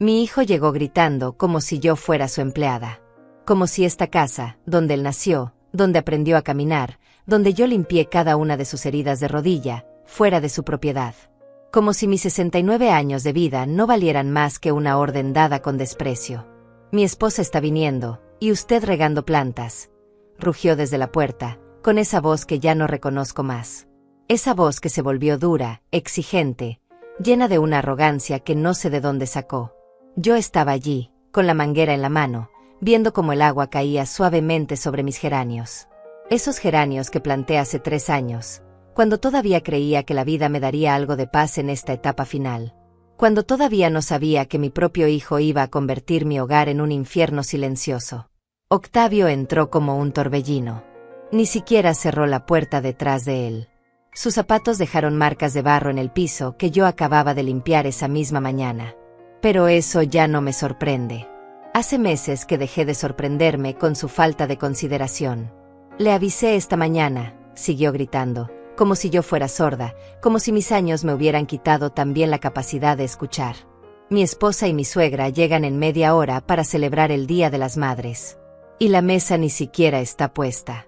Mi hijo llegó gritando como si yo fuera su empleada. Como si esta casa, donde él nació, donde aprendió a caminar, donde yo limpié cada una de sus heridas de rodilla, fuera de su propiedad. Como si mis 69 años de vida no valieran más que una orden dada con desprecio. Mi esposa está viniendo, y usted regando plantas. Rugió desde la puerta, con esa voz que ya no reconozco más. Esa voz que se volvió dura, exigente, llena de una arrogancia que no sé de dónde sacó. Yo estaba allí, con la manguera en la mano, viendo cómo el agua caía suavemente sobre mis geranios. Esos geranios que planté hace 3 años, cuando todavía creía que la vida me daría algo de paz en esta etapa final. Cuando todavía no sabía que mi propio hijo iba a convertir mi hogar en un infierno silencioso. Octavio entró como un torbellino. Ni siquiera cerró la puerta detrás de él. Sus zapatos dejaron marcas de barro en el piso que yo acababa de limpiar esa misma mañana. Pero eso ya no me sorprende. Hace meses que dejé de sorprenderme con su falta de consideración. Le avisé esta mañana, siguió gritando, como si yo fuera sorda, como si mis años me hubieran quitado también la capacidad de escuchar. Mi esposa y mi suegra llegan en media hora para celebrar el Día de las Madres. Y la mesa ni siquiera está puesta.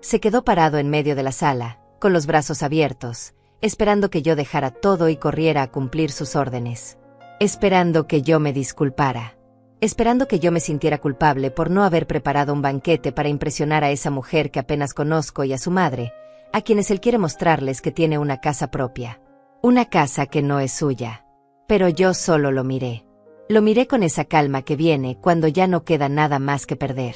Se quedó parado en medio de la sala, con los brazos abiertos, esperando que yo dejara todo y corriera a cumplir sus órdenes. Esperando que yo me disculpara. Esperando que yo me sintiera culpable por no haber preparado un banquete para impresionar a esa mujer que apenas conozco y a su madre, a quienes él quiere mostrarles que tiene una casa propia. Una casa que no es suya. Pero yo solo lo miré. Lo miré con esa calma que viene cuando ya no queda nada más que perder.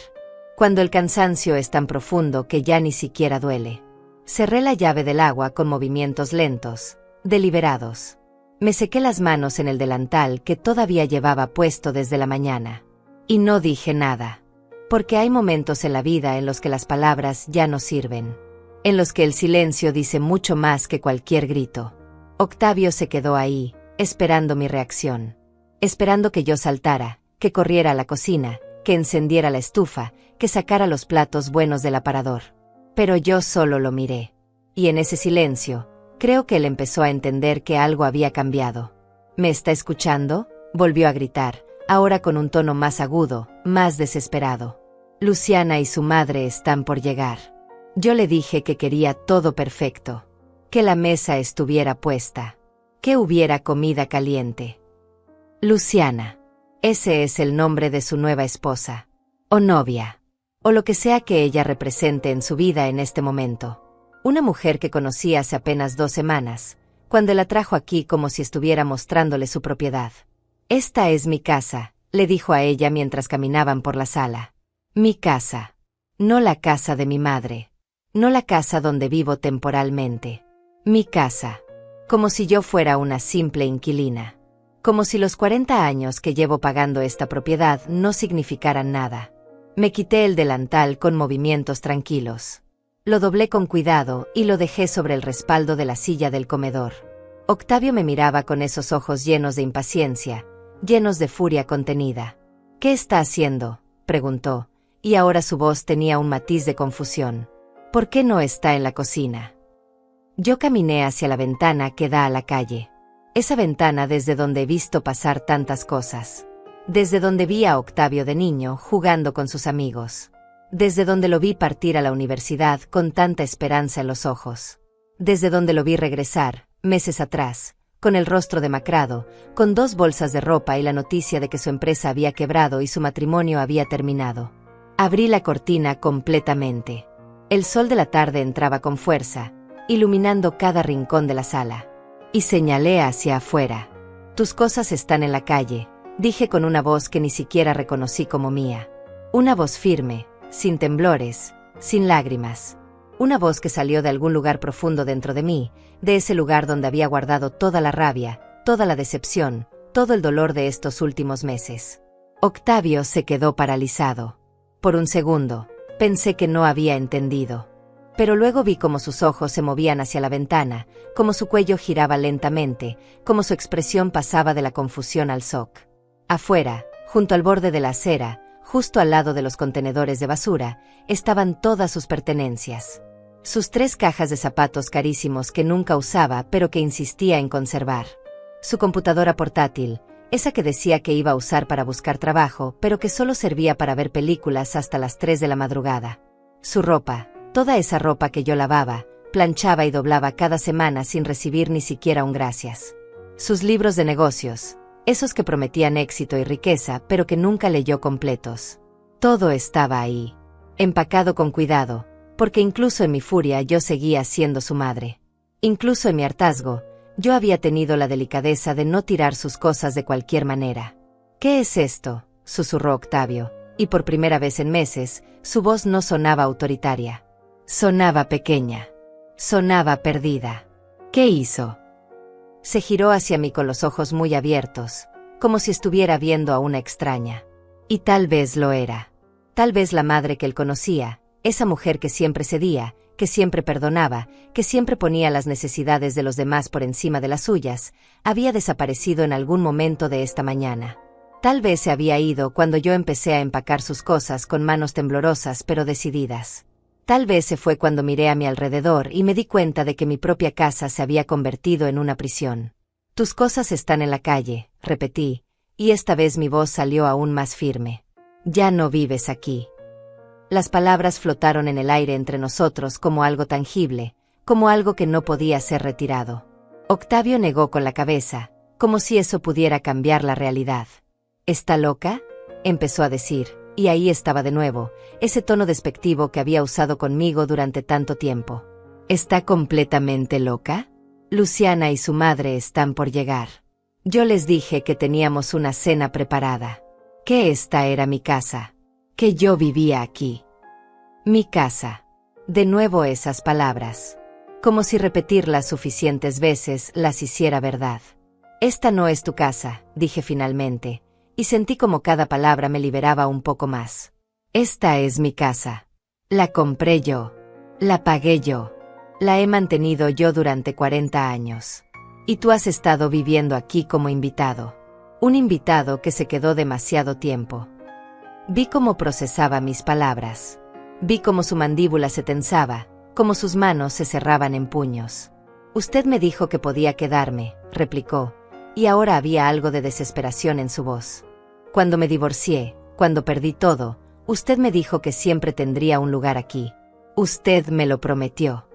Cuando el cansancio es tan profundo que ya ni siquiera duele. Cerré la llave del agua con movimientos lentos, deliberados. Me sequé las manos en el delantal que todavía llevaba puesto desde la mañana. Y no dije nada. Porque hay momentos en la vida en los que las palabras ya no sirven. En los que el silencio dice mucho más que cualquier grito. Octavio se quedó ahí, esperando mi reacción. Esperando que yo saltara, que corriera a la cocina, que encendiera la estufa, que sacara los platos buenos del aparador. Pero yo solo lo miré. Y en ese silencio, creo que él empezó a entender que algo había cambiado. ¿Me está escuchando?, volvió a gritar, ahora con un tono más agudo, más desesperado. Luciana y su madre están por llegar. Yo le dije que quería todo perfecto. Que la mesa estuviera puesta. Que hubiera comida caliente. Luciana. Ese es el nombre de su nueva esposa. O novia. O lo que sea que ella represente en su vida en este momento. Una mujer que conocí hace apenas 2 semanas, cuando la trajo aquí como si estuviera mostrándole su propiedad. Esta es mi casa, le dijo a ella mientras caminaban por la sala. Mi casa. No la casa de mi madre. No la casa donde vivo temporalmente. Mi casa. Como si yo fuera una simple inquilina. Como si los 40 años que llevo pagando esta propiedad no significaran nada. Me quité el delantal con movimientos tranquilos. Lo doblé con cuidado y lo dejé sobre el respaldo de la silla del comedor. Octavio me miraba con esos ojos llenos de impaciencia, llenos de furia contenida. ¿Qué está haciendo?, preguntó, y ahora su voz tenía un matiz de confusión. ¿Por qué no está en la cocina? Yo caminé hacia la ventana que da a la calle. Esa ventana desde donde he visto pasar tantas cosas. Desde donde vi a Octavio de niño jugando con sus amigos. Desde donde lo vi partir a la universidad con tanta esperanza en los ojos. Desde donde lo vi regresar, meses atrás, con el rostro demacrado, con 2 bolsas de ropa y la noticia de que su empresa había quebrado y su matrimonio había terminado. Abrí la cortina completamente. El sol de la tarde entraba con fuerza, iluminando cada rincón de la sala. Y señalé hacia afuera. Tus cosas están en la calle, dije con una voz que ni siquiera reconocí como mía. Una voz firme, sin temblores, sin lágrimas. Una voz que salió de algún lugar profundo dentro de mí, de ese lugar donde había guardado toda la rabia, toda la decepción, todo el dolor de estos últimos meses. Octavio se quedó paralizado. Por un segundo, pensé que no había entendido. Pero luego vi cómo sus ojos se movían hacia la ventana, cómo su cuello giraba lentamente, cómo su expresión pasaba de la confusión al shock. Afuera, junto al borde de la acera, justo al lado de los contenedores de basura, estaban todas sus pertenencias. Sus 3 cajas de zapatos carísimos que nunca usaba pero que insistía en conservar. Su computadora portátil, esa que decía que iba a usar para buscar trabajo, pero que solo servía para ver películas hasta las 3 de la madrugada. Su ropa, toda esa ropa que yo lavaba, planchaba y doblaba cada semana sin recibir ni siquiera un gracias. Sus libros de negocios, esos que prometían éxito y riqueza, pero que nunca leyó completos. Todo estaba ahí, empacado con cuidado, porque incluso en mi furia yo seguía siendo su madre. Incluso en mi hartazgo, yo había tenido la delicadeza de no tirar sus cosas de cualquier manera. «¿Qué es esto?», susurró Octavio, y por primera vez en meses, su voz no sonaba autoritaria. Sonaba pequeña. Sonaba perdida. «¿Qué hizo?». Se giró hacia mí con los ojos muy abiertos, como si estuviera viendo a una extraña. Y tal vez lo era. Tal vez la madre que él conocía, esa mujer que siempre cedía, que siempre perdonaba, que siempre ponía las necesidades de los demás por encima de las suyas, había desaparecido en algún momento de esta mañana. Tal vez se había ido cuando yo empecé a empacar sus cosas con manos temblorosas pero decididas. Tal vez se fue cuando miré a mi alrededor y me di cuenta de que mi propia casa se había convertido en una prisión. «Tus cosas están en la calle», repetí, y esta vez mi voz salió aún más firme. «Ya no vives aquí». Las palabras flotaron en el aire entre nosotros como algo tangible, como algo que no podía ser retirado. Octavio negó con la cabeza, como si eso pudiera cambiar la realidad. «¿Está loca?», empezó a decir, y ahí estaba de nuevo, ese tono despectivo que había usado conmigo durante tanto tiempo. «¿Está completamente loca? Luciana y su madre están por llegar. Yo les dije que teníamos una cena preparada. Que esta era mi casa. Que yo vivía aquí. Mi casa». De nuevo esas palabras. Como si repetirlas suficientes veces las hiciera verdad. «Esta no es tu casa», dije finalmente, y sentí como cada palabra me liberaba un poco más. «Esta es mi casa. La compré yo. La pagué yo. La he mantenido yo durante 40 años. Y tú has estado viviendo aquí como invitado. Un invitado que se quedó demasiado tiempo». Vi cómo procesaba mis palabras. Vi cómo su mandíbula se tensaba, cómo sus manos se cerraban en puños. «Usted me dijo que podía quedarme», replicó, y ahora había algo de desesperación en su voz. «Cuando me divorcié, cuando perdí todo, usted me dijo que siempre tendría un lugar aquí. Usted me lo prometió».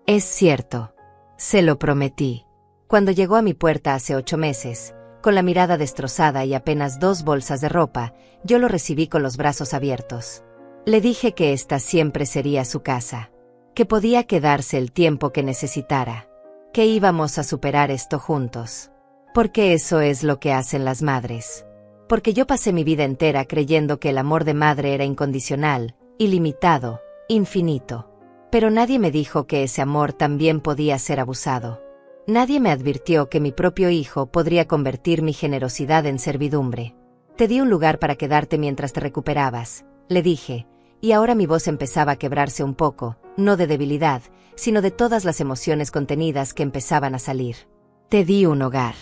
«Es cierto. Se lo prometí». Cuando llegó a mi puerta hace 8 meses, con la mirada destrozada y apenas 2 bolsas de ropa, yo lo recibí con los brazos abiertos. Le dije que esta siempre sería su casa, que podía quedarse el tiempo que necesitara, que íbamos a superar esto juntos. Porque eso es lo que hacen las madres. Porque yo pasé mi vida entera creyendo que el amor de madre era incondicional, ilimitado, infinito. Pero nadie me dijo que ese amor también podía ser abusado. Nadie me advirtió que mi propio hijo podría convertir mi generosidad en servidumbre. «Te di un lugar para quedarte mientras te recuperabas», le dije, y ahora mi voz empezaba a quebrarse un poco, no de debilidad, sino de todas las emociones contenidas que empezaban a salir. «Te di un hogar.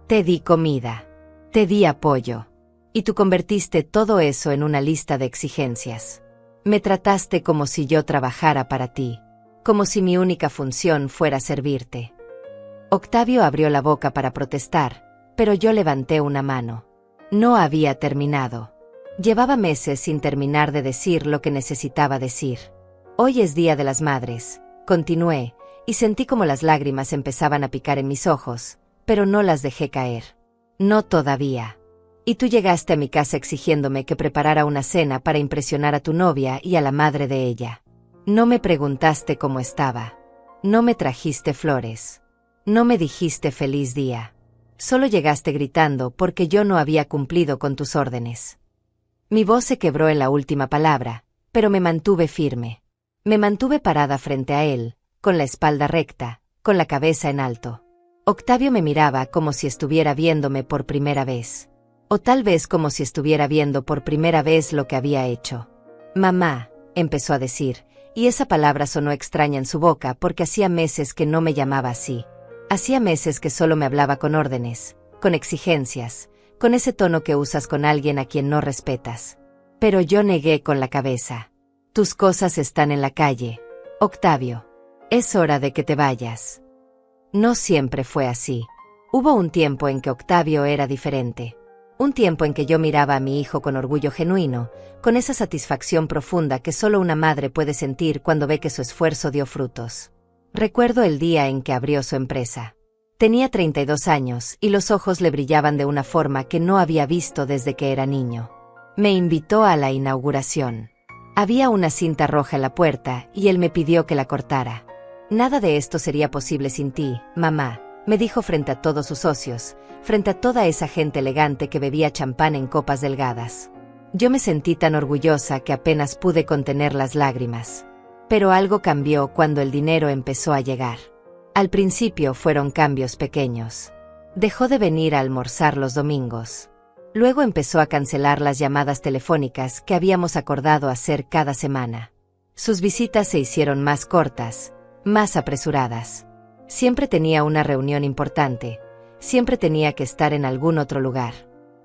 Te di comida. Te di apoyo. Y tú convertiste todo eso en una lista de exigencias. Me trataste como si yo trabajara para ti, como si mi única función fuera servirte». Octavio abrió la boca para protestar, pero yo levanté una mano. No había terminado. Llevaba meses sin terminar de decir lo que necesitaba decir. «Hoy es Día de las Madres», continué, y sentí como las lágrimas empezaban a picar en mis ojos, pero no las dejé caer. «No todavía. Y tú llegaste a mi casa exigiéndome que preparara una cena para impresionar a tu novia y a la madre de ella. No me preguntaste cómo estaba. No me trajiste flores. No me dijiste feliz día. Solo llegaste gritando porque yo no había cumplido con tus órdenes». Mi voz se quebró en la última palabra, pero me mantuve firme. Me mantuve parada frente a él, con la espalda recta, con la cabeza en alto. Octavio me miraba como si estuviera viéndome por primera vez. O tal vez como si estuviera viendo por primera vez lo que había hecho. «Mamá», empezó a decir, y esa palabra sonó extraña en su boca porque hacía meses que no me llamaba así. Hacía meses que solo me hablaba con órdenes, con exigencias, con ese tono que usas con alguien a quien no respetas. Pero yo negué con la cabeza. «Tus cosas están en la calle, Octavio. Es hora de que te vayas». No siempre fue así. Hubo un tiempo en que Octavio era diferente. Un tiempo en que yo miraba a mi hijo con orgullo genuino, con esa satisfacción profunda que solo una madre puede sentir cuando ve que su esfuerzo dio frutos. Recuerdo el día en que abrió su empresa. Tenía 32 años y los ojos le brillaban de una forma que no había visto desde que era niño. Me invitó a la inauguración. Había una cinta roja en la puerta y él me pidió que la cortara. Nada de esto sería posible sin ti, mamá, me dijo frente a todos sus socios, frente a toda esa gente elegante que bebía champán en copas delgadas. Yo me sentí tan orgullosa que apenas pude contener las lágrimas. Pero algo cambió cuando el dinero empezó a llegar. Al principio fueron cambios pequeños. Dejó de venir a almorzar los domingos. Luego empezó a cancelar las llamadas telefónicas que habíamos acordado hacer cada semana. Sus visitas se hicieron más cortas, más apresuradas. Siempre tenía una reunión importante, siempre tenía que estar en algún otro lugar.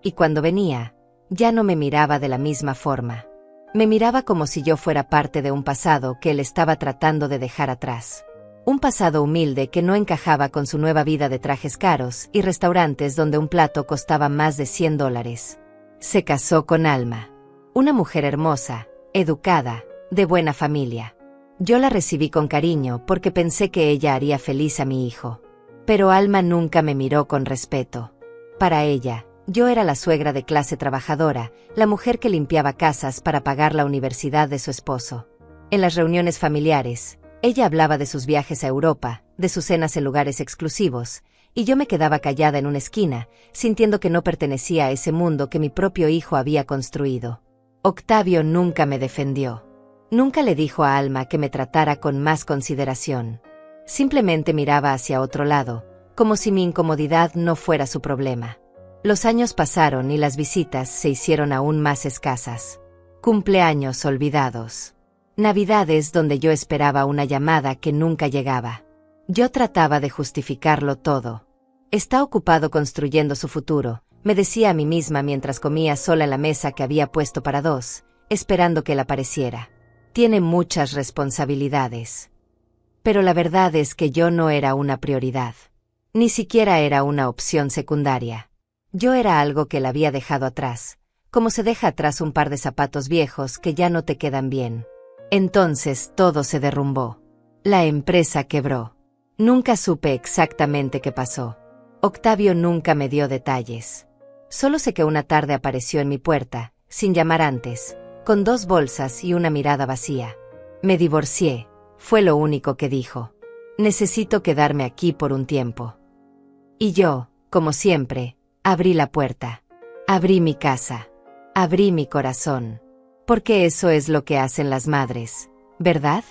Y cuando venía, ya no me miraba de la misma forma. Me miraba como si yo fuera parte de un pasado que él estaba tratando de dejar atrás. Un pasado humilde que no encajaba con su nueva vida de trajes caros y restaurantes donde un plato costaba más de $100. Se casó con Alma. Una mujer hermosa, educada, de buena familia. Yo la recibí con cariño porque pensé que ella haría feliz a mi hijo. Pero Alma nunca me miró con respeto. Para ella, yo era la suegra de clase trabajadora, la mujer que limpiaba casas para pagar la universidad de su esposo. En las reuniones familiares, ella hablaba de sus viajes a Europa, de sus cenas en lugares exclusivos, y yo me quedaba callada en una esquina, sintiendo que no pertenecía a ese mundo que mi propio hijo había construido. Octavio nunca me defendió. Nunca le dijo a Alma que me tratara con más consideración. Simplemente miraba hacia otro lado, como si mi incomodidad no fuera su problema. Los años pasaron y las visitas se hicieron aún más escasas. Cumpleaños olvidados. Navidades donde yo esperaba una llamada que nunca llegaba. Yo trataba de justificarlo todo. Está ocupado construyendo su futuro, me decía a mí misma mientras comía sola en la mesa que había puesto para dos, esperando que él apareciera. Tiene muchas responsabilidades. Pero la verdad es que yo no era una prioridad. Ni siquiera era una opción secundaria. Yo era algo que él había dejado atrás, como se deja atrás un par de zapatos viejos que ya no te quedan bien. Entonces todo se derrumbó. La empresa quebró. Nunca supe exactamente qué pasó. Octavio nunca me dio detalles. Solo sé que una tarde apareció en mi puerta, sin llamar antes, con 2 bolsas y una mirada vacía. Me divorcié, fue lo único que dijo. Necesito quedarme aquí por un tiempo. Y yo, como siempre, abrí la puerta. Abrí mi casa. Abrí mi corazón. Porque eso es lo que hacen las madres, ¿verdad?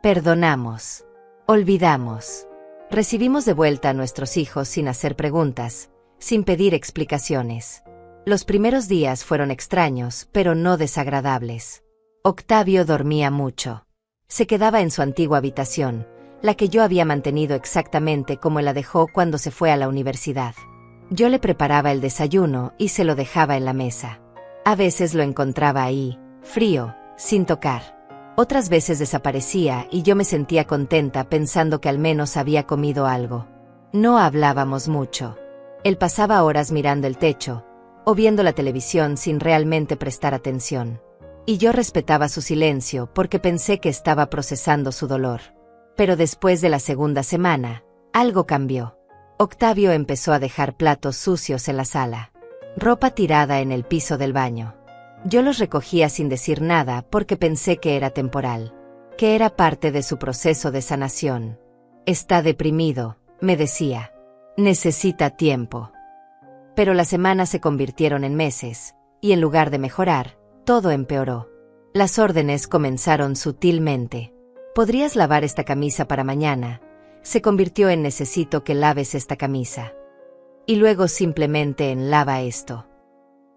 Perdonamos. Olvidamos. Recibimos de vuelta a nuestros hijos sin hacer preguntas, sin pedir explicaciones. Los primeros días fueron extraños, pero no desagradables. Octavio dormía mucho. Se quedaba en su antigua habitación, la que yo había mantenido exactamente como él la dejó cuando se fue a la universidad. Yo le preparaba el desayuno y se lo dejaba en la mesa. A veces lo encontraba ahí, frío, sin tocar. Otras veces desaparecía y yo me sentía contenta pensando que al menos había comido algo. No hablábamos mucho. Él pasaba horas mirando el techo, o viendo la televisión sin realmente prestar atención. Y yo respetaba su silencio porque pensé que estaba procesando su dolor. Pero después de la segunda semana, algo cambió. Octavio empezó a dejar platos sucios en la sala. Ropa tirada en el piso del baño. Yo los recogía sin decir nada porque pensé que era temporal, que era parte de su proceso de sanación. Está deprimido, me decía. Necesita tiempo. Pero las semanas se convirtieron en meses, y en lugar de mejorar, todo empeoró. Las órdenes comenzaron sutilmente. ¿Podrías lavar esta camisa para mañana? Se convirtió en necesito que laves esta camisa. Y luego simplemente en lava esto.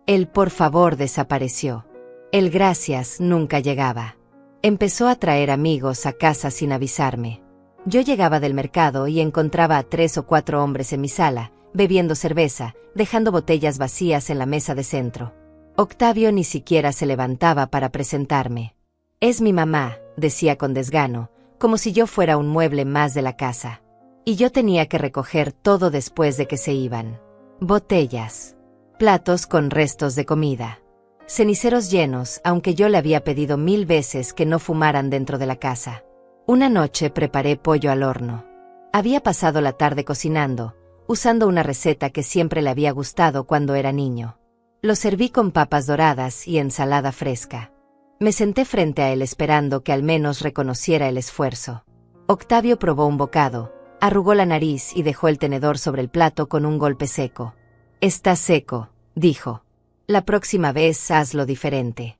El por favor desapareció. El gracias nunca llegaba. Empezó a traer amigos a casa sin avisarme. Yo llegaba del mercado y encontraba a 3 o 4 hombres en mi sala, bebiendo cerveza, dejando botellas vacías en la mesa de centro. Octavio ni siquiera se levantaba para presentarme. Es mi mamá, decía con desgano, como si yo fuera un mueble más de la casa. Y yo tenía que recoger todo después de que se iban. Botellas. Platos con restos de comida. Ceniceros llenos, aunque yo le había pedido 1000 veces que no fumaran dentro de la casa. Una noche preparé pollo al horno. Había pasado la tarde cocinando, usando una receta que siempre le había gustado cuando era niño. Lo serví con papas doradas y ensalada fresca. Me senté frente a él esperando que al menos reconociera el esfuerzo. Octavio probó un bocado, arrugó la nariz y dejó el tenedor sobre el plato con un golpe seco. «Está seco», dijo. «La próxima vez hazlo diferente».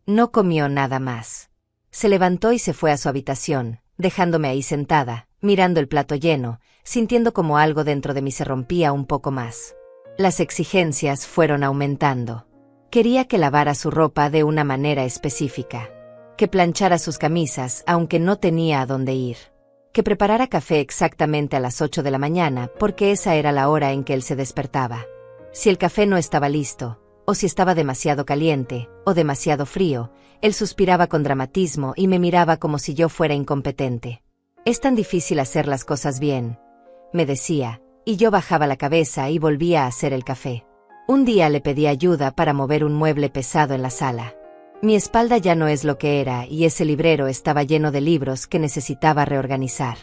No comió nada más. Se levantó y se fue a su habitación, dejándome ahí sentada, mirando el plato lleno, sintiendo como algo dentro de mí se rompía un poco más. Las exigencias fueron aumentando. Quería que lavara su ropa de una manera específica. Que planchara sus camisas, aunque no tenía a dónde ir. Que preparara café exactamente a las 8 de la mañana, porque esa era la hora en que él se despertaba. Si el café no estaba listo, o si estaba demasiado caliente, o demasiado frío, él suspiraba con dramatismo y me miraba como si yo fuera incompetente. «Es tan difícil hacer las cosas bien», me decía, y yo bajaba la cabeza y volvía a hacer el café. Un día le pedí ayuda para mover un mueble pesado en la sala. Mi espalda ya no es lo que era y ese librero estaba lleno de libros que necesitaba reorganizar.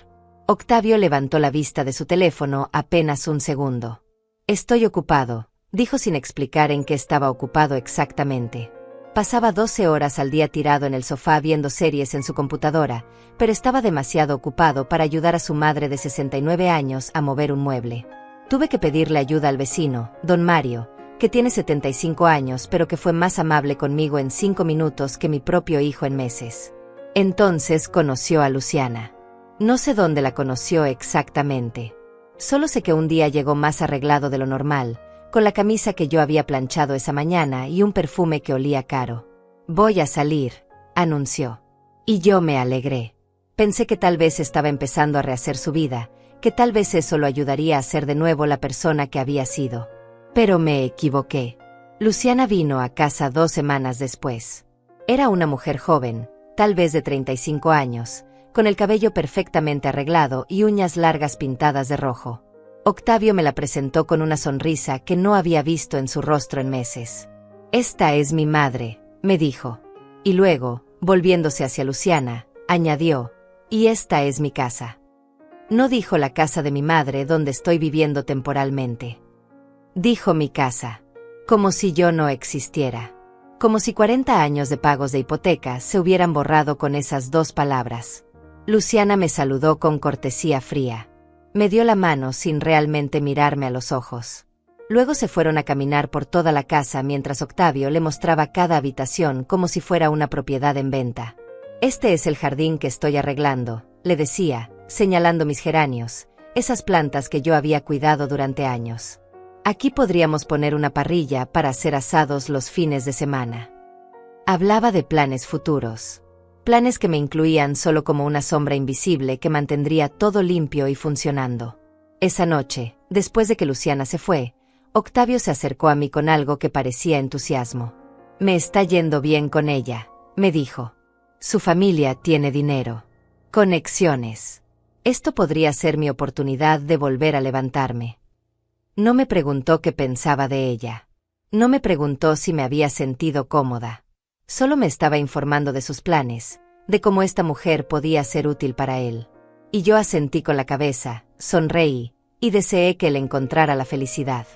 Octavio levantó la vista de su teléfono apenas un segundo. «Estoy ocupado», dijo sin explicar en qué estaba ocupado exactamente. Pasaba 12 horas al día tirado en el sofá viendo series en su computadora, pero estaba demasiado ocupado para ayudar a su madre de 69 años a mover un mueble. Tuve que pedirle ayuda al vecino, don Mario, que tiene 75 años pero que fue más amable conmigo en 5 minutos que mi propio hijo en meses. Entonces conoció a Luciana. No sé dónde la conoció exactamente. Solo sé que un día llegó más arreglado de lo normal, con la camisa que yo había planchado esa mañana y un perfume que olía caro. «Voy a salir», anunció. Y yo me alegré. Pensé que tal vez estaba empezando a rehacer su vida, que tal vez eso lo ayudaría a ser de nuevo la persona que había sido. Pero me equivoqué. Luciana vino a casa 2 semanas después. Era una mujer joven, tal vez de 35 años, con el cabello perfectamente arreglado y uñas largas pintadas de rojo. Octavio me la presentó con una sonrisa que no había visto en su rostro en meses. «Esta es mi madre», me dijo. Y luego, volviéndose hacia Luciana, añadió, «Y esta es mi casa». No dijo la casa de mi madre donde estoy viviendo temporalmente. Dijo mi casa. Como si yo no existiera. Como si 40 años de pagos de hipoteca se hubieran borrado con esas 2 palabras. Luciana me saludó con cortesía fría. Me dio la mano sin realmente mirarme a los ojos. Luego se fueron a caminar por toda la casa mientras Octavio le mostraba cada habitación como si fuera una propiedad en venta. «Este es el jardín que estoy arreglando», le decía, señalando mis geranios, esas plantas que yo había cuidado durante años. «Aquí podríamos poner una parrilla para hacer asados los fines de semana». Hablaba de planes futuros. Planes que me incluían solo como una sombra invisible que mantendría todo limpio y funcionando. Esa noche, después de que Luciana se fue, Octavio se acercó a mí con algo que parecía entusiasmo. «Me está yendo bien con ella», me dijo. «Su familia tiene dinero. Conexiones. Esto podría ser mi oportunidad de volver a levantarme». No me preguntó qué pensaba de ella. No me preguntó si me había sentido cómoda. Solo me estaba informando de sus planes, de cómo esta mujer podía ser útil para él. Y yo asentí con la cabeza, sonreí, y deseé que él encontrara la felicidad.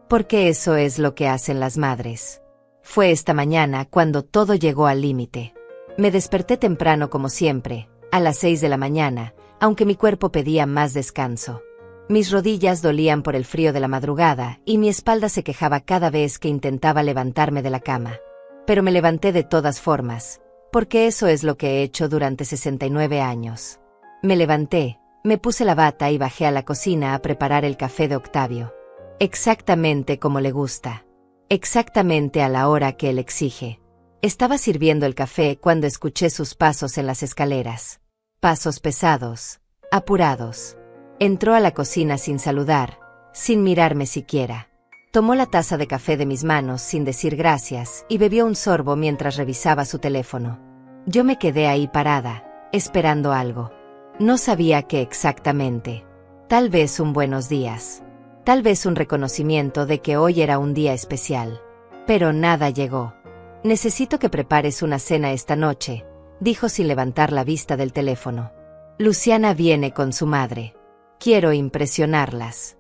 Porque eso es lo que hacen las madres. Fue esta mañana cuando todo llegó al límite. Me desperté temprano como siempre, a las 6 de la mañana, aunque mi cuerpo pedía más descanso. Mis rodillas dolían por el frío de la madrugada y mi espalda se quejaba cada vez que intentaba levantarme de la cama. Pero me levanté de todas formas, porque eso es lo que he hecho durante 69 años. Me levanté, me puse la bata y bajé a la cocina a preparar el café de Octavio. Exactamente como le gusta. Exactamente a la hora que él exige. Estaba sirviendo el café cuando escuché sus pasos en las escaleras. Pasos pesados, apurados. Entró a la cocina sin saludar, sin mirarme siquiera. Tomó la taza de café de mis manos sin decir gracias y bebió un sorbo mientras revisaba su teléfono. Yo me quedé ahí parada, esperando algo. No sabía qué exactamente. Tal vez un buenos días. Tal vez un reconocimiento de que hoy era un día especial. Pero nada llegó. Necesito que prepares una cena esta noche, dijo sin levantar la vista del teléfono. Luciana viene con su madre. Quiero impresionarlas.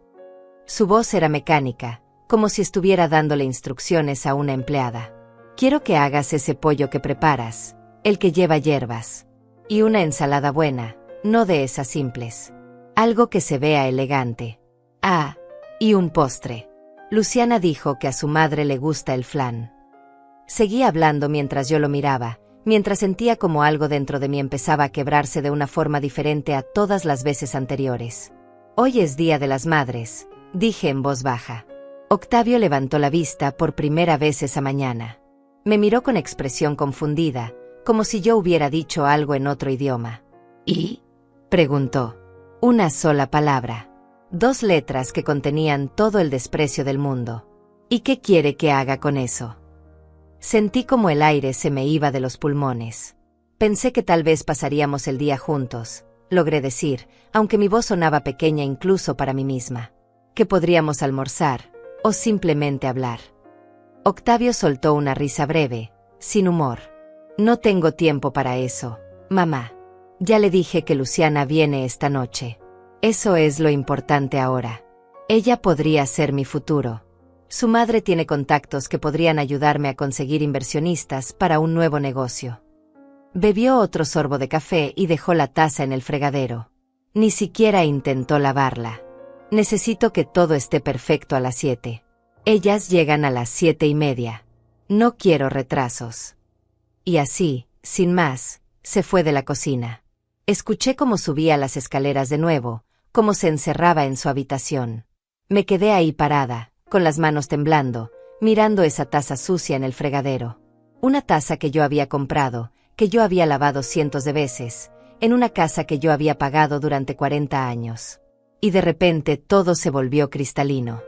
Su voz era mecánica, como si estuviera dándole instrucciones a una empleada. Quiero que hagas ese pollo que preparas, el que lleva hierbas. Y una ensalada buena, no de esas simples. Algo que se vea elegante. Ah, y un postre. Luciana dijo que a su madre le gusta el flan. Seguía hablando mientras yo lo miraba, mientras sentía como algo dentro de mí empezaba a quebrarse de una forma diferente a todas las veces anteriores. Hoy es Día de las Madres, dije en voz baja. Octavio levantó la vista por primera vez esa mañana. Me miró con expresión confundida, como si yo hubiera dicho algo en otro idioma. ¿Y? Preguntó. Una sola palabra. 2 letras que contenían todo el desprecio del mundo. ¿Y qué quiere que haga con eso? Sentí como el aire se me iba de los pulmones. Pensé que tal vez pasaríamos el día juntos, logré decir, aunque mi voz sonaba pequeña incluso para mí misma. Que podríamos almorzar, o simplemente hablar. Octavio soltó una risa breve, sin humor. No tengo tiempo para eso, mamá. Ya le dije que Luciana viene esta noche. Eso es lo importante ahora. Ella podría ser mi futuro. Su madre tiene contactos que podrían ayudarme a conseguir inversionistas para un nuevo negocio. Bebió otro sorbo de café y dejó la taza en el fregadero. Ni siquiera intentó lavarla. Necesito que todo esté perfecto a las 7. Ellas llegan a las 7:30. No quiero retrasos. Y así, sin más, se fue de la cocina. Escuché cómo subía las escaleras de nuevo, cómo se encerraba en su habitación. Me quedé ahí parada, con las manos temblando, mirando esa taza sucia en el fregadero. Una taza que yo había comprado, que yo había lavado cientos de veces, en una casa que yo había pagado durante 40 años. Y de repente todo se volvió cristalino.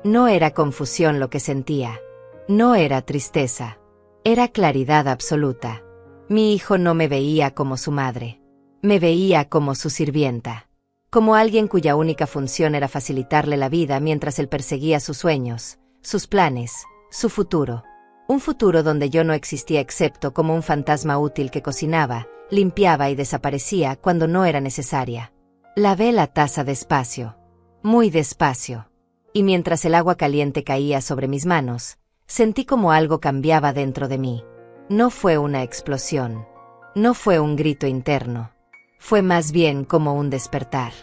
No era confusión lo que sentía. No era tristeza. Era claridad absoluta. Mi hijo no me veía como su madre. Me veía como su sirvienta. Como alguien cuya única función era facilitarle la vida mientras él perseguía sus sueños, sus planes, su futuro. Un futuro donde yo no existía excepto como un fantasma útil que cocinaba, limpiaba y desaparecía cuando no era necesaria. Lavé la taza despacio. Muy despacio. Y mientras el agua caliente caía sobre mis manos, sentí como algo cambiaba dentro de mí. No fue una explosión. No fue un grito interno. Fue más bien como un despertar.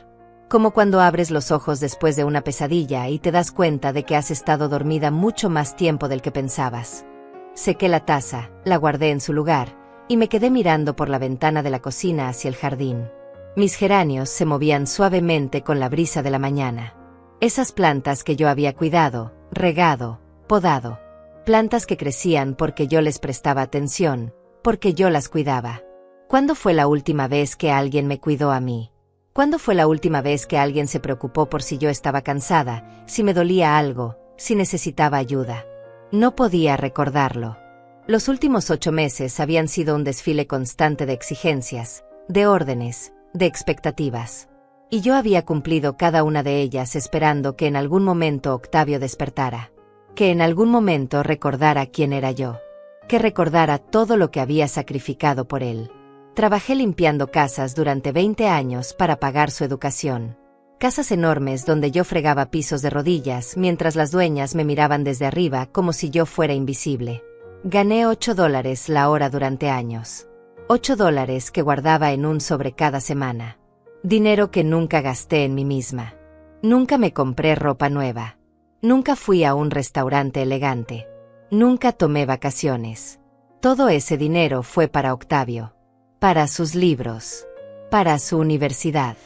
Como cuando abres los ojos después de una pesadilla y te das cuenta de que has estado dormida mucho más tiempo del que pensabas. Sequé la taza, la guardé en su lugar, y me quedé mirando por la ventana de la cocina hacia el jardín. Mis geranios se movían suavemente con la brisa de la mañana. Esas plantas que yo había cuidado, regado, podado. Plantas que crecían porque yo les prestaba atención, porque yo las cuidaba. ¿Cuándo fue la última vez que alguien me cuidó a mí? ¿Cuándo fue la última vez que alguien se preocupó por si yo estaba cansada, si me dolía algo, si necesitaba ayuda? No podía recordarlo. Los últimos 8 meses habían sido un desfile constante de exigencias, de órdenes, de expectativas. Y yo había cumplido cada una de ellas esperando que en algún momento Octavio despertara. Que en algún momento recordara quién era yo. Que recordara todo lo que había sacrificado por él. Trabajé limpiando casas durante 20 años para pagar su educación. Casas enormes donde yo fregaba pisos de rodillas mientras las dueñas me miraban desde arriba como si yo fuera invisible. Gané $8 la hora durante años. $8 que guardaba en un sobre cada semana. Dinero que nunca gasté en mí misma. Nunca me compré ropa nueva. Nunca fui a un restaurante elegante. Nunca tomé vacaciones. Todo ese dinero fue para Octavio. Para sus libros. Para su universidad.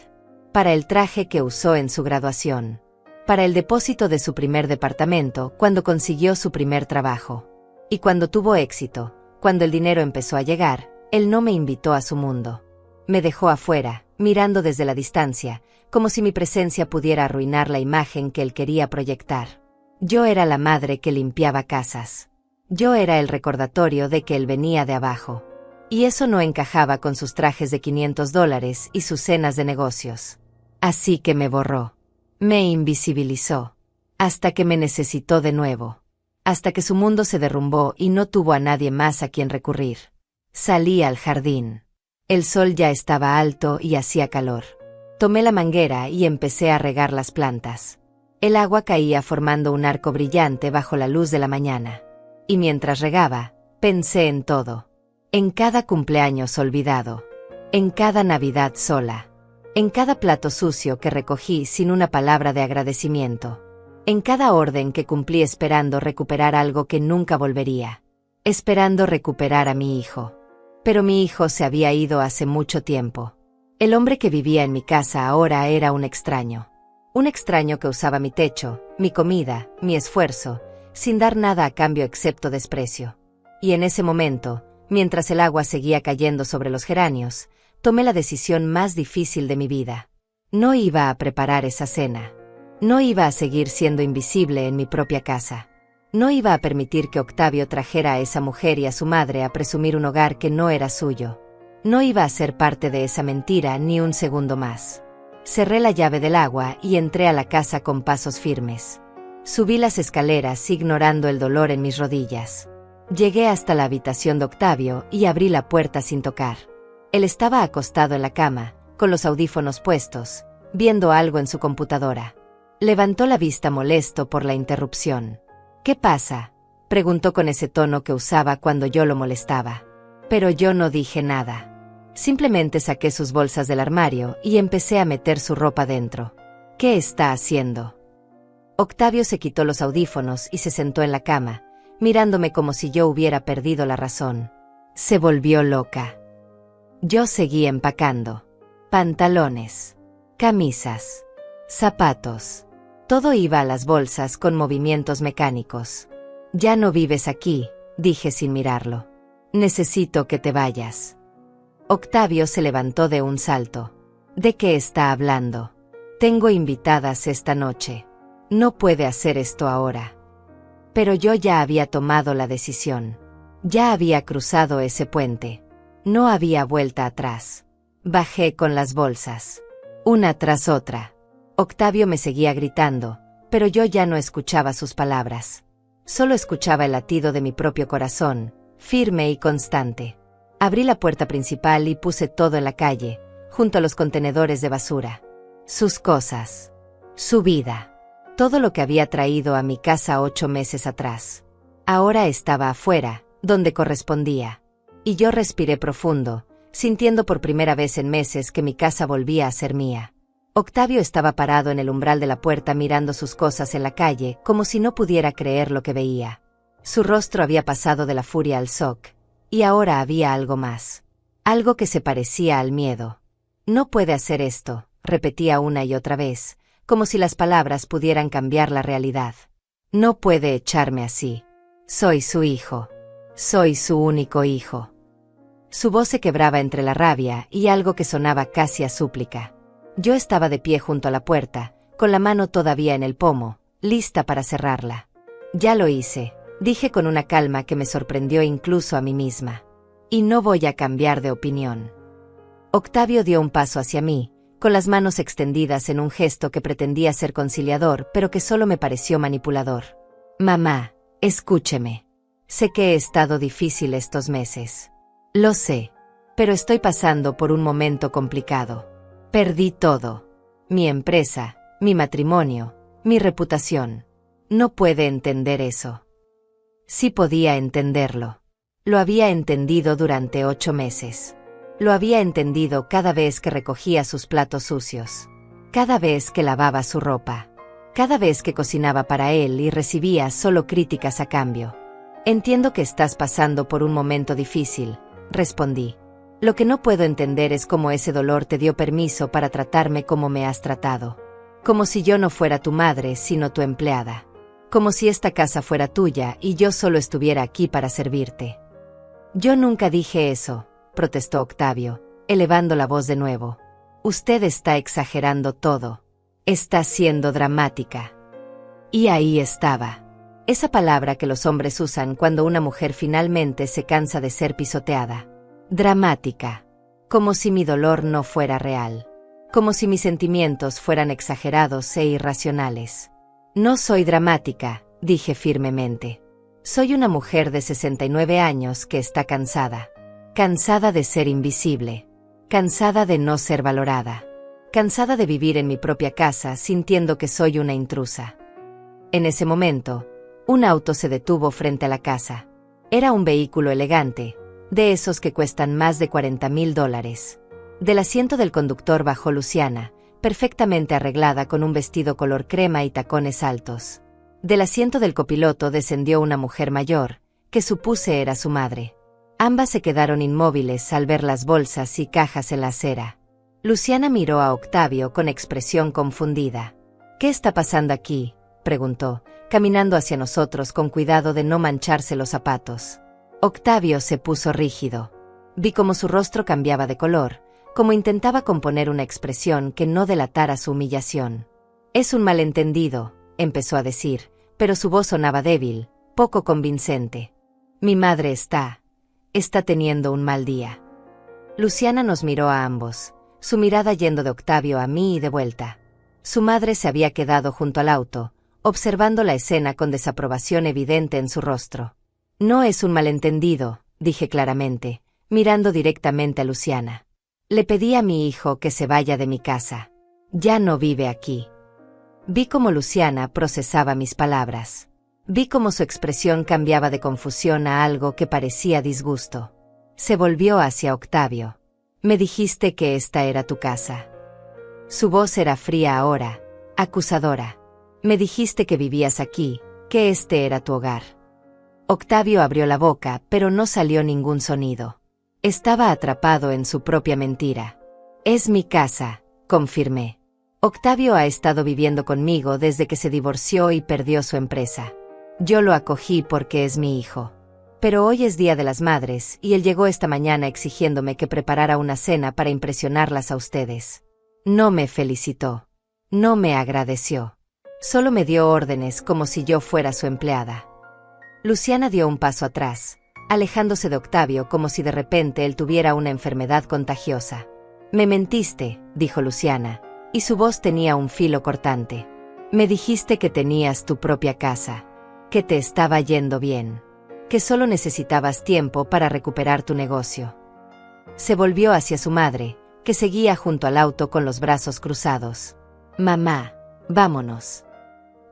Para el traje que usó en su graduación. Para el depósito de su primer departamento cuando consiguió su primer trabajo. Y cuando tuvo éxito, cuando el dinero empezó a llegar, él no me invitó a su mundo. Me dejó afuera, mirando desde la distancia, como si mi presencia pudiera arruinar la imagen que él quería proyectar. Yo era la madre que limpiaba casas. Yo era el recordatorio de que él venía de abajo. Y eso no encajaba con sus trajes de $500 y sus cenas de negocios. Así que me borró. Me invisibilizó. Hasta que me necesitó de nuevo. Hasta que su mundo se derrumbó y no tuvo a nadie más a quien recurrir. Salí al jardín. El sol ya estaba alto y hacía calor. Tomé la manguera y empecé a regar las plantas. El agua caía formando un arco brillante bajo la luz de la mañana. Y mientras regaba, pensé en todo. En cada cumpleaños olvidado. En cada Navidad sola. En cada plato sucio que recogí sin una palabra de agradecimiento. En cada orden que cumplí esperando recuperar algo que nunca volvería. Esperando recuperar a mi hijo. Pero mi hijo se había ido hace mucho tiempo. El hombre que vivía en mi casa ahora era un extraño. Un extraño que usaba mi techo, mi comida, mi esfuerzo, sin dar nada a cambio excepto desprecio. Y en ese momento, mientras el agua seguía cayendo sobre los geranios, tomé la decisión más difícil de mi vida. No iba a preparar esa cena. No iba a seguir siendo invisible en mi propia casa. No iba a permitir que Octavio trajera a esa mujer y a su madre a presumir un hogar que no era suyo. No iba a ser parte de esa mentira ni un segundo más. Cerré la llave del agua y entré a la casa con pasos firmes. Subí las escaleras ignorando el dolor en mis rodillas. Llegué hasta la habitación de Octavio y abrí la puerta sin tocar. Él estaba acostado en la cama, con los audífonos puestos, viendo algo en su computadora. Levantó la vista molesto por la interrupción. «¿Qué pasa?», preguntó con ese tono que usaba cuando yo lo molestaba. Pero yo no dije nada. Simplemente saqué sus bolsas del armario y empecé a meter su ropa dentro. «¿Qué está haciendo?». Octavio se quitó los audífonos y se sentó en la cama, mirándome como si yo hubiera perdido la razón. Se volvió loca. Yo seguí empacando. Pantalones, camisas, zapatos. Todo iba a las bolsas con movimientos mecánicos. «Ya no vives aquí», dije sin mirarlo. «Necesito que te vayas». Octavio se levantó de un salto. «¿De qué está hablando? Tengo invitadas esta noche. No puede hacer esto ahora». Pero yo ya había tomado la decisión. Ya había cruzado ese puente. No había vuelta atrás. Bajé con las bolsas. Una tras otra. Octavio me seguía gritando, pero yo ya no escuchaba sus palabras. Solo escuchaba el latido de mi propio corazón, firme y constante. Abrí la puerta principal y puse todo en la calle, junto a los contenedores de basura. Sus cosas. Su vida. Todo lo que había traído a mi casa 8 meses atrás. Ahora estaba afuera, donde correspondía. Y yo respiré profundo, sintiendo por primera vez en meses que mi casa volvía a ser mía. Octavio estaba parado en el umbral de la puerta mirando sus cosas en la calle, como si no pudiera creer lo que veía. Su rostro había pasado de la furia al shock, y ahora había algo más. Algo que se parecía al miedo. «No puede hacer esto», repetía una y otra vez, como si las palabras pudieran cambiar la realidad. «No puede echarme así. Soy su hijo. Soy su único hijo». Su voz se quebraba entre la rabia y algo que sonaba casi a súplica. Yo estaba de pie junto a la puerta, con la mano todavía en el pomo, lista para cerrarla. «Ya lo hice», dije con una calma que me sorprendió incluso a mí misma. «Y no voy a cambiar de opinión». Octavio dio un paso hacia mí, con las manos extendidas en un gesto que pretendía ser conciliador, pero que solo me pareció manipulador. «Mamá, escúcheme. Sé que he estado difícil estos meses. Lo sé. Pero estoy pasando por un momento complicado. Perdí todo. Mi empresa, mi matrimonio, mi reputación. No puede entender eso». Sí podía entenderlo. Lo había entendido durante 8 meses. Lo había entendido cada vez que recogía sus platos sucios. Cada vez que lavaba su ropa. Cada vez que cocinaba para él y recibía solo críticas a cambio. «Entiendo que estás pasando por un momento difícil», respondí. «Lo que no puedo entender es cómo ese dolor te dio permiso para tratarme como me has tratado. Como si yo no fuera tu madre, sino tu empleada. Como si esta casa fuera tuya y yo solo estuviera aquí para servirte». «Yo nunca dije eso», protestó Octavio, elevando la voz de nuevo. «Usted está exagerando todo. Está siendo dramática». Y ahí estaba. Esa palabra que los hombres usan cuando una mujer finalmente se cansa de ser pisoteada. Dramática. Como si mi dolor no fuera real. como si mis sentimientos fueran exagerados e irracionales. No soy dramática, dije firmemente. Soy una mujer de 69 años que está cansada. Cansada de ser invisible. Cansada de no ser valorada. Cansada de vivir en mi propia casa sintiendo que soy una intrusa. En ese momento, un auto se detuvo frente a la casa. Era un vehículo elegante, de esos que cuestan más de $40,000. Del asiento del conductor bajó Luciana, perfectamente arreglada con un vestido color crema y tacones altos. Del asiento del copiloto descendió una mujer mayor, que supuse era su madre. Ambas se quedaron inmóviles al ver las bolsas y cajas en la acera. Luciana miró a Octavio con expresión confundida. «¿Qué está pasando aquí?», preguntó, caminando hacia nosotros con cuidado de no mancharse los zapatos. Octavio se puso rígido. Vi cómo su rostro cambiaba de color, como intentaba componer una expresión que no delatara su humillación. «Es un malentendido», empezó a decir, pero su voz sonaba débil, poco convincente. «Mi madre está teniendo un mal día». Luciana nos miró a ambos, su mirada yendo de Octavio a mí y de vuelta. Su madre se había quedado junto al auto, observando la escena con desaprobación evidente en su rostro. «No es un malentendido», dije claramente, mirando directamente a Luciana. «Le pedí a mi hijo que se vaya de mi casa. Ya no vive aquí». Vi cómo Luciana procesaba mis palabras. Vi cómo su expresión cambiaba de confusión a algo que parecía disgusto. Se volvió hacia Octavio. «Me dijiste que esta era tu casa». Su voz era fría ahora, acusadora. «Me dijiste que vivías aquí, que este era tu hogar». Octavio abrió la boca, pero no salió ningún sonido. Estaba atrapado en su propia mentira. «Es mi casa», confirmé. «Octavio ha estado viviendo conmigo desde que se divorció y perdió su empresa. Yo lo acogí porque es mi hijo. Pero hoy es Día de las Madres y él llegó esta mañana exigiéndome que preparara una cena para impresionarlas a ustedes. No me felicitó. No me agradeció. Solo me dio órdenes como si yo fuera su empleada». Luciana dio un paso atrás, alejándose de Octavio como si de repente él tuviera una enfermedad contagiosa. «Me mentiste», dijo Luciana, y su voz tenía un filo cortante. «Me dijiste que tenías tu propia casa, que te estaba yendo bien, que solo necesitabas tiempo para recuperar tu negocio». Se volvió hacia su madre, que seguía junto al auto con los brazos cruzados. «Mamá, vámonos».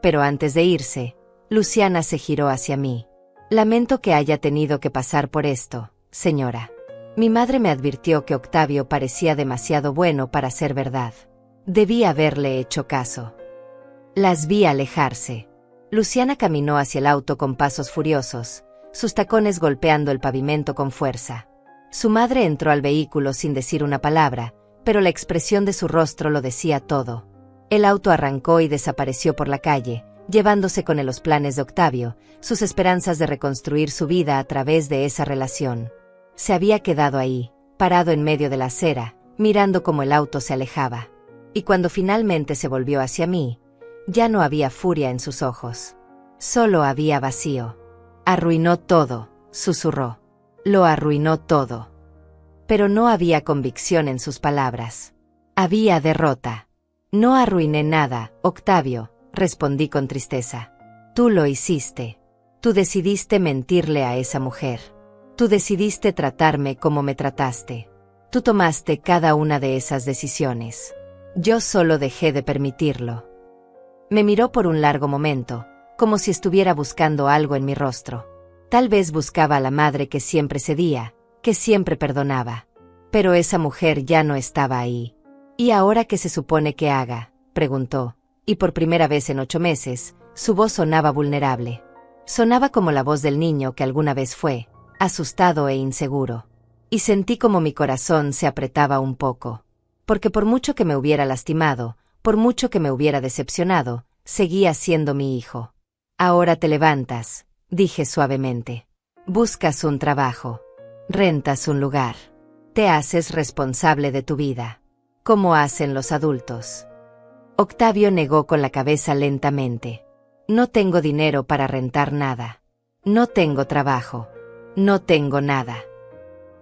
Pero antes de irse, Luciana se giró hacia mí. «Lamento que haya tenido que pasar por esto, señora. Mi madre me advirtió que Octavio parecía demasiado bueno para ser verdad. Debí haberle hecho caso». Las vi alejarse. Luciana caminó hacia el auto con pasos furiosos, sus tacones golpeando el pavimento con fuerza. Su madre entró al vehículo sin decir una palabra, pero la expresión de su rostro lo decía todo. El auto arrancó y desapareció por la calle, llevándose con él los planes de Octavio, sus esperanzas de reconstruir su vida a través de esa relación. Se había quedado ahí, parado en medio de la acera, mirando cómo el auto se alejaba. Y cuando finalmente se volvió hacia mí, ya no había furia en sus ojos. Solo había vacío. «Arruinó todo», susurró. «Lo arruinó todo». Pero no había convicción en sus palabras. Había derrota. «No arruiné nada, Octavio», respondí con tristeza. «Tú lo hiciste. Tú decidiste mentirle a esa mujer. Tú decidiste tratarme como me trataste. Tú tomaste cada una de esas decisiones. Yo solo dejé de permitirlo». Me miró por un largo momento, como si estuviera buscando algo en mi rostro. Tal vez buscaba a la madre que siempre cedía, que siempre perdonaba. Pero esa mujer ya no estaba ahí. «¿Y ahora qué se supone que haga?», preguntó, y por primera vez en 8 meses, su voz sonaba vulnerable. Sonaba como la voz del niño que alguna vez fue, asustado e inseguro. Y sentí como mi corazón se apretaba un poco. Porque por mucho que me hubiera lastimado, por mucho que me hubiera decepcionado, seguía siendo mi hijo. «Ahora te levantas», dije suavemente. «Buscas un trabajo. Rentas un lugar. Te haces responsable de tu vida. Como hacen los adultos». Octavio negó con la cabeza lentamente. «No tengo dinero para rentar nada. No tengo trabajo. No tengo nada».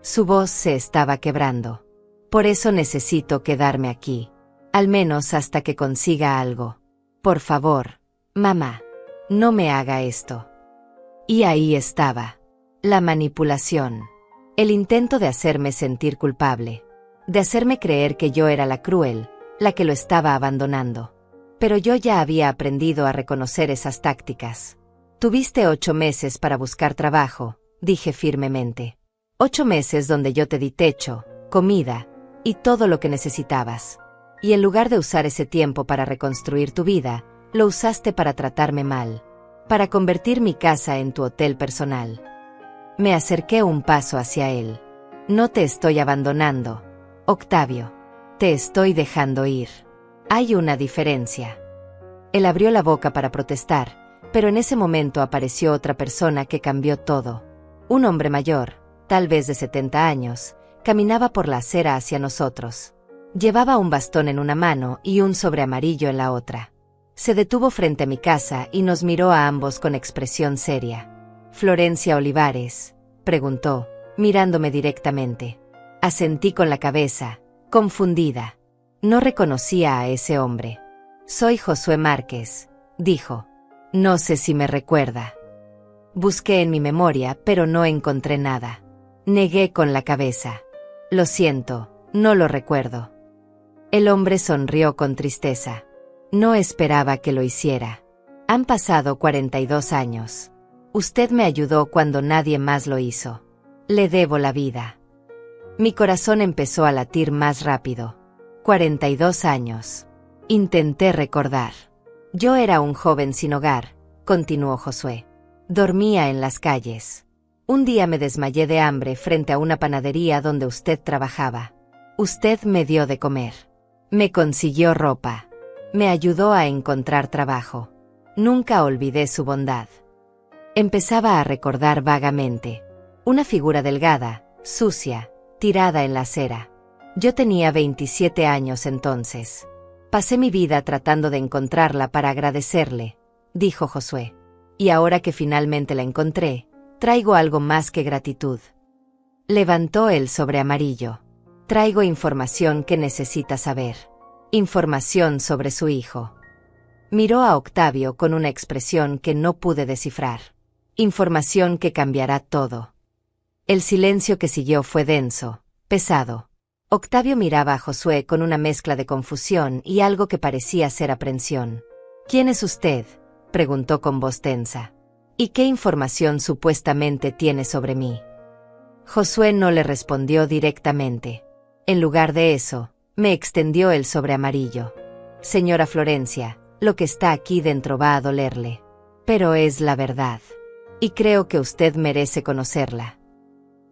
Su voz se estaba quebrando. «Por eso necesito quedarme aquí. Al menos hasta que consiga algo. Por favor, mamá, no me haga esto. Y ahí estaba. La manipulación. El intento de hacerme sentir culpable. De hacerme creer que yo era la cruel, la que lo estaba abandonando. Pero yo ya había aprendido a reconocer esas tácticas. Tuviste 8 meses para buscar trabajo, dije firmemente. 8 meses donde yo te di techo, comida y todo lo que necesitabas. Y en lugar de usar ese tiempo para reconstruir tu vida, lo usaste para tratarme mal. Para convertir mi casa en tu hotel personal. Me acerqué un paso hacia él. No te estoy abandonando, Octavio. Te estoy dejando ir. Hay una diferencia. Él abrió la boca para protestar, pero en ese momento apareció otra persona que cambió todo. Un hombre mayor, tal vez de 70 años, caminaba por la acera hacia nosotros. Llevaba un bastón en una mano y un sobre amarillo en la otra. Se detuvo frente a mi casa y nos miró a ambos con expresión seria. «¿Florencia Olivares?», preguntó, mirándome directamente. Asentí con la cabeza, confundida. No reconocía a ese hombre. «Soy Josué Márquez», dijo. «No sé si me recuerda». Busqué en mi memoria, pero no encontré nada. Negué con la cabeza. «Lo siento, no lo recuerdo». El hombre sonrió con tristeza. No esperaba que lo hiciera. Han pasado 42 años. Usted me ayudó cuando nadie más lo hizo. Le debo la vida. Mi corazón empezó a latir más rápido. 42 años. Intenté recordar. Yo era un joven sin hogar, continuó Josué. Dormía en las calles. Un día me desmayé de hambre frente a una panadería donde usted trabajaba. Usted me dio de comer. Me consiguió ropa. Me ayudó a encontrar trabajo. Nunca olvidé su bondad. Empezaba a recordar vagamente. Una figura delgada, sucia, tirada en la acera. Yo tenía 27 años entonces. Pasé mi vida tratando de encontrarla para agradecerle, dijo Josué. Y ahora que finalmente la encontré, traigo algo más que gratitud. Levantó el sobre amarillo. Traigo información que necesita saber. Información sobre su hijo. Miró a Octavio con una expresión que no pude descifrar. Información que cambiará todo. El silencio que siguió fue denso, pesado. Octavio miraba a Josué con una mezcla de confusión y algo que parecía ser aprensión. «¿Quién es usted?», preguntó con voz tensa. «¿Y qué información supuestamente tiene sobre mí?». Josué no le respondió directamente. En lugar de eso, me extendió el sobre amarillo. «Señora Florencia, lo que está aquí dentro va a dolerle. Pero es la verdad. Y creo que usted merece conocerla».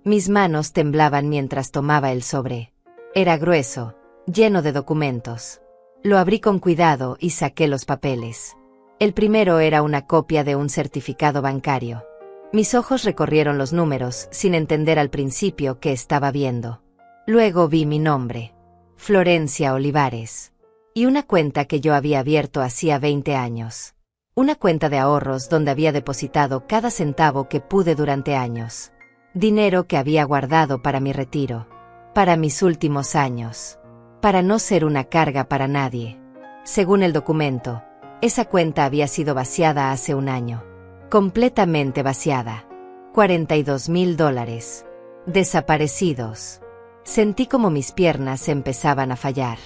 Mis manos temblaban mientras tomaba el sobre. Era grueso, lleno de documentos. Lo abrí con cuidado y saqué los papeles. El primero era una copia de un certificado bancario. Mis ojos recorrieron los números sin entender al principio qué estaba viendo. Luego vi mi nombre, Florencia Olivares, y una cuenta que yo había abierto hacía 20 años. Una cuenta de ahorros donde había depositado cada centavo que pude durante años. Dinero que había guardado para mi retiro, para mis últimos años, para no ser una carga para nadie. Según el documento, esa cuenta había sido vaciada hace un año. Completamente vaciada. $42,000. Desaparecidos. Sentí como mis piernas empezaban a fallar.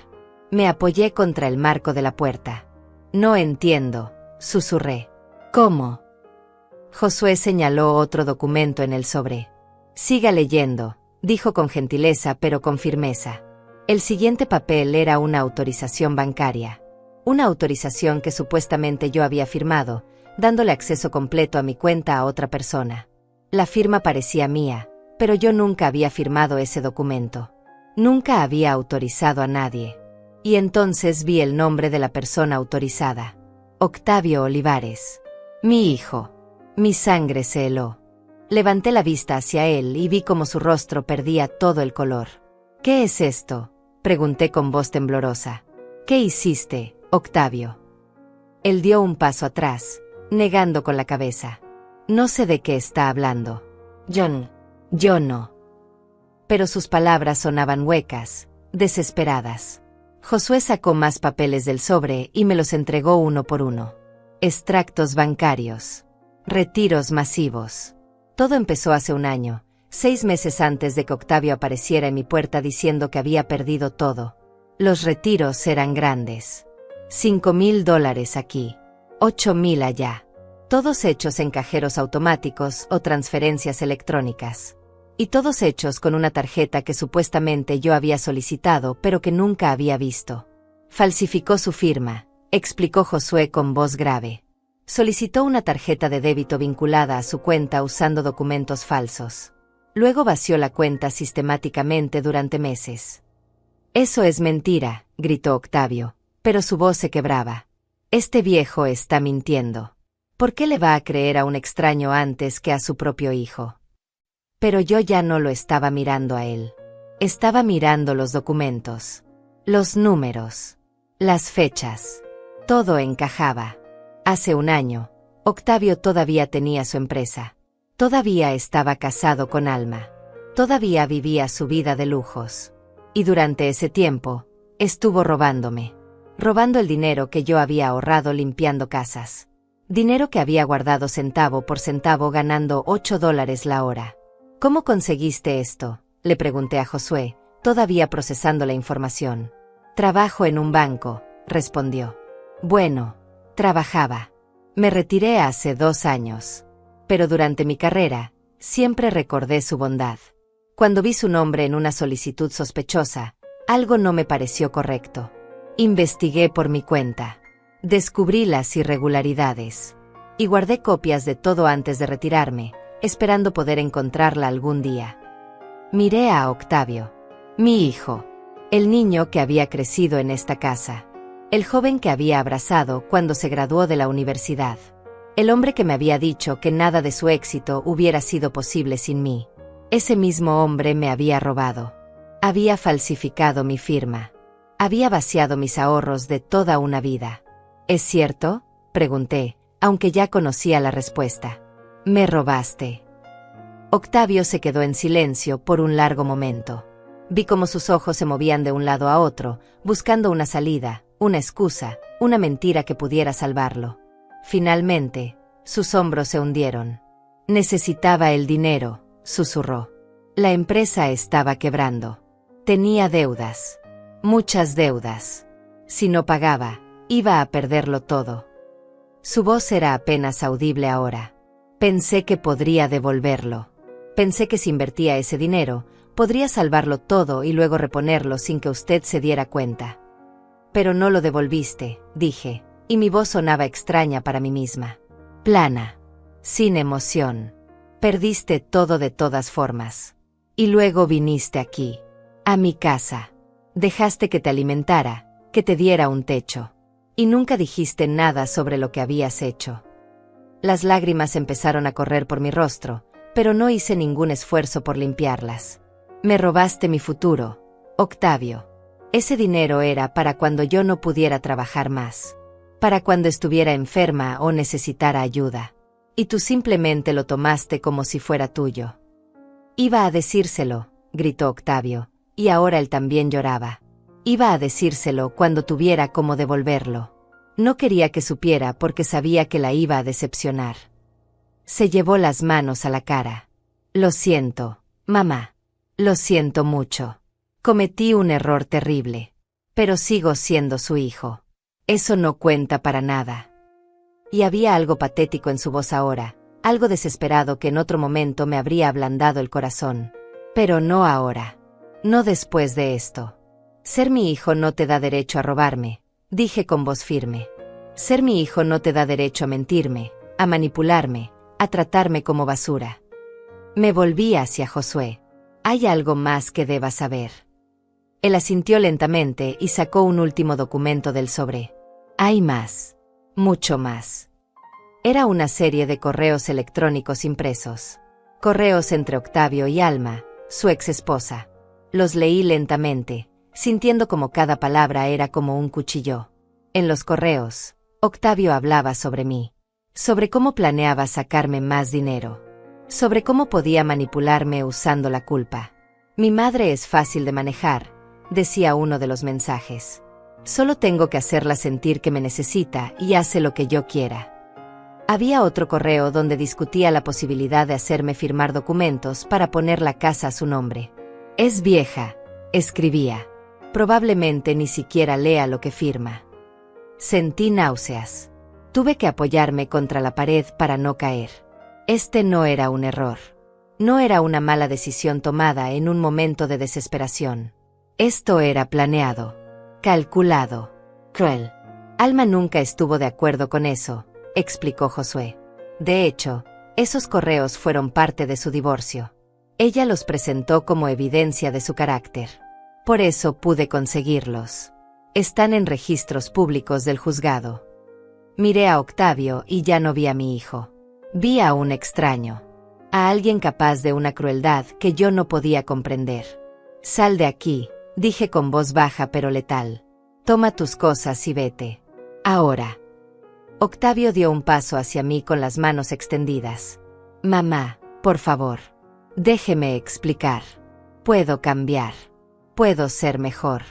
Me apoyé contra el marco de la puerta. «No entiendo», susurré. «¿Cómo?». Josué señaló otro documento en el sobre. «Siga leyendo», dijo con gentileza pero con firmeza. El siguiente papel era una autorización bancaria. Una autorización que supuestamente yo había firmado, dándole acceso completo a mi cuenta a otra persona. La firma parecía mía, pero yo nunca había firmado ese documento. Nunca había autorizado a nadie. Y entonces vi el nombre de la persona autorizada. Octavio Olivares. Mi hijo. Mi sangre se heló. Levanté la vista hacia él y vi cómo su rostro perdía todo el color. «¿Qué es esto?», pregunté con voz temblorosa. «¿Qué hiciste, Octavio?». Él dio un paso atrás, negando con la cabeza. «No sé de qué está hablando». Yo no. Pero sus palabras sonaban huecas, desesperadas. Josué sacó más papeles del sobre y me los entregó uno por uno. Extractos bancarios. Retiros masivos. Todo empezó hace un año, 6 meses antes de que Octavio apareciera en mi puerta diciendo que había perdido todo. Los retiros eran grandes. $5,000 aquí. 8,000 allá. Todos hechos en cajeros automáticos o transferencias electrónicas. Y todos hechos con una tarjeta que supuestamente yo había solicitado pero que nunca había visto. Falsificó su firma, explicó Josué con voz grave. Solicitó una tarjeta de débito vinculada a su cuenta usando documentos falsos. Luego vació la cuenta sistemáticamente durante meses. Eso es mentira, gritó Octavio, pero su voz se quebraba. Este viejo está mintiendo. ¿Por qué le va a creer a un extraño antes que a su propio hijo? Pero yo ya no lo estaba mirando a él. Estaba mirando los documentos. Los números. Las fechas. Todo encajaba. Hace un año, Octavio todavía tenía su empresa. Todavía estaba casado con Alma. Todavía vivía su vida de lujos. Y durante ese tiempo, estuvo robándome. Robando el dinero que yo había ahorrado limpiando casas. Dinero que había guardado centavo por centavo ganando $8 la hora. ¿Cómo conseguiste esto?, le pregunté a Josué, todavía procesando la información. Trabajo en un banco, respondió. Bueno, trabajaba. Me retiré hace 2 años. Pero durante mi carrera, siempre recordé su bondad. Cuando vi su nombre en una solicitud sospechosa, algo no me pareció correcto. Investigué por mi cuenta. Descubrí las irregularidades. Y guardé copias de todo antes de retirarme, esperando poder encontrarla algún día. Miré a Octavio. Mi hijo. El niño que había crecido en esta casa. El joven que había abrazado cuando se graduó de la universidad. El hombre que me había dicho que nada de su éxito hubiera sido posible sin mí. Ese mismo hombre me había robado. Había falsificado mi firma. Había vaciado mis ahorros de toda una vida. ¿Es cierto?, pregunté, aunque ya conocía la respuesta. Me robaste. Octavio se quedó en silencio por un largo momento. Vi cómo sus ojos se movían de un lado a otro, buscando una salida, una excusa, una mentira que pudiera salvarlo. Finalmente, sus hombros se hundieron. Necesitaba el dinero, susurró. La empresa estaba quebrando. Tenía deudas. Muchas deudas. Si no pagaba, iba a perderlo todo. Su voz era apenas audible ahora. Pensé que podría devolverlo. Pensé que si invertía ese dinero, podría salvarlo todo y luego reponerlo sin que usted se diera cuenta. Pero no lo devolviste, dije, y mi voz sonaba extraña para mí misma. Plana. Sin emoción. Perdiste todo de todas formas. Y luego viniste aquí. A mi casa. Dejaste que te alimentara, que te diera un techo. Y nunca dijiste nada sobre lo que habías hecho. Las lágrimas empezaron a correr por mi rostro, pero no hice ningún esfuerzo por limpiarlas. Me robaste mi futuro, Octavio. Ese dinero era para cuando yo no pudiera trabajar más. Para cuando estuviera enferma o necesitara ayuda. Y tú simplemente lo tomaste como si fuera tuyo. Iba a decírselo, gritó Octavio, y ahora él también lloraba. Iba a decírselo cuando tuviera cómo devolverlo. No quería que supiera porque sabía que la iba a decepcionar. Se llevó las manos a la cara. Lo siento, mamá. Lo siento mucho. Cometí un error terrible. Pero sigo siendo su hijo. Eso no cuenta para nada. Y había algo patético en su voz ahora, algo desesperado que en otro momento me habría ablandado el corazón. Pero no ahora. No después de esto. Ser mi hijo no te da derecho a robarme, dije con voz firme. Ser mi hijo no te da derecho a mentirme, a manipularme, a tratarme como basura. Me volví hacia Josué. ¿Hay algo más que deba saber? Él asintió lentamente y sacó un último documento del sobre. Hay más. Mucho más. Era una serie de correos electrónicos impresos. Correos entre Octavio y Alma, su ex esposa. Los leí lentamente, sintiendo como cada palabra era como un cuchillo. En los correos, Octavio hablaba sobre mí. Sobre cómo planeaba sacarme más dinero. Sobre cómo podía manipularme usando la culpa. Mi madre es fácil de manejar, decía uno de los mensajes. Solo tengo que hacerla sentir que me necesita y hace lo que yo quiera. Había otro correo donde discutía la posibilidad de hacerme firmar documentos para poner la casa a su nombre. Es vieja, escribía. Probablemente ni siquiera lea lo que firma. Sentí náuseas. Tuve que apoyarme contra la pared para no caer. Este no era un error. No era una mala decisión tomada en un momento de desesperación. Esto era planeado, calculado, cruel. Alma nunca estuvo de acuerdo con eso, explicó Josué. De hecho, esos correos fueron parte de su divorcio. Ella los presentó como evidencia de su carácter. Por eso pude conseguirlos. Están en registros públicos del juzgado. Miré a Octavio y ya no vi a mi hijo. Vi a un extraño. A alguien capaz de una crueldad que yo no podía comprender. Sal de aquí, dije con voz baja pero letal. Toma tus cosas y vete. Ahora. Octavio dio un paso hacia mí con las manos extendidas. Mamá, por favor. Déjeme explicar. Puedo cambiar. Puedo ser mejor.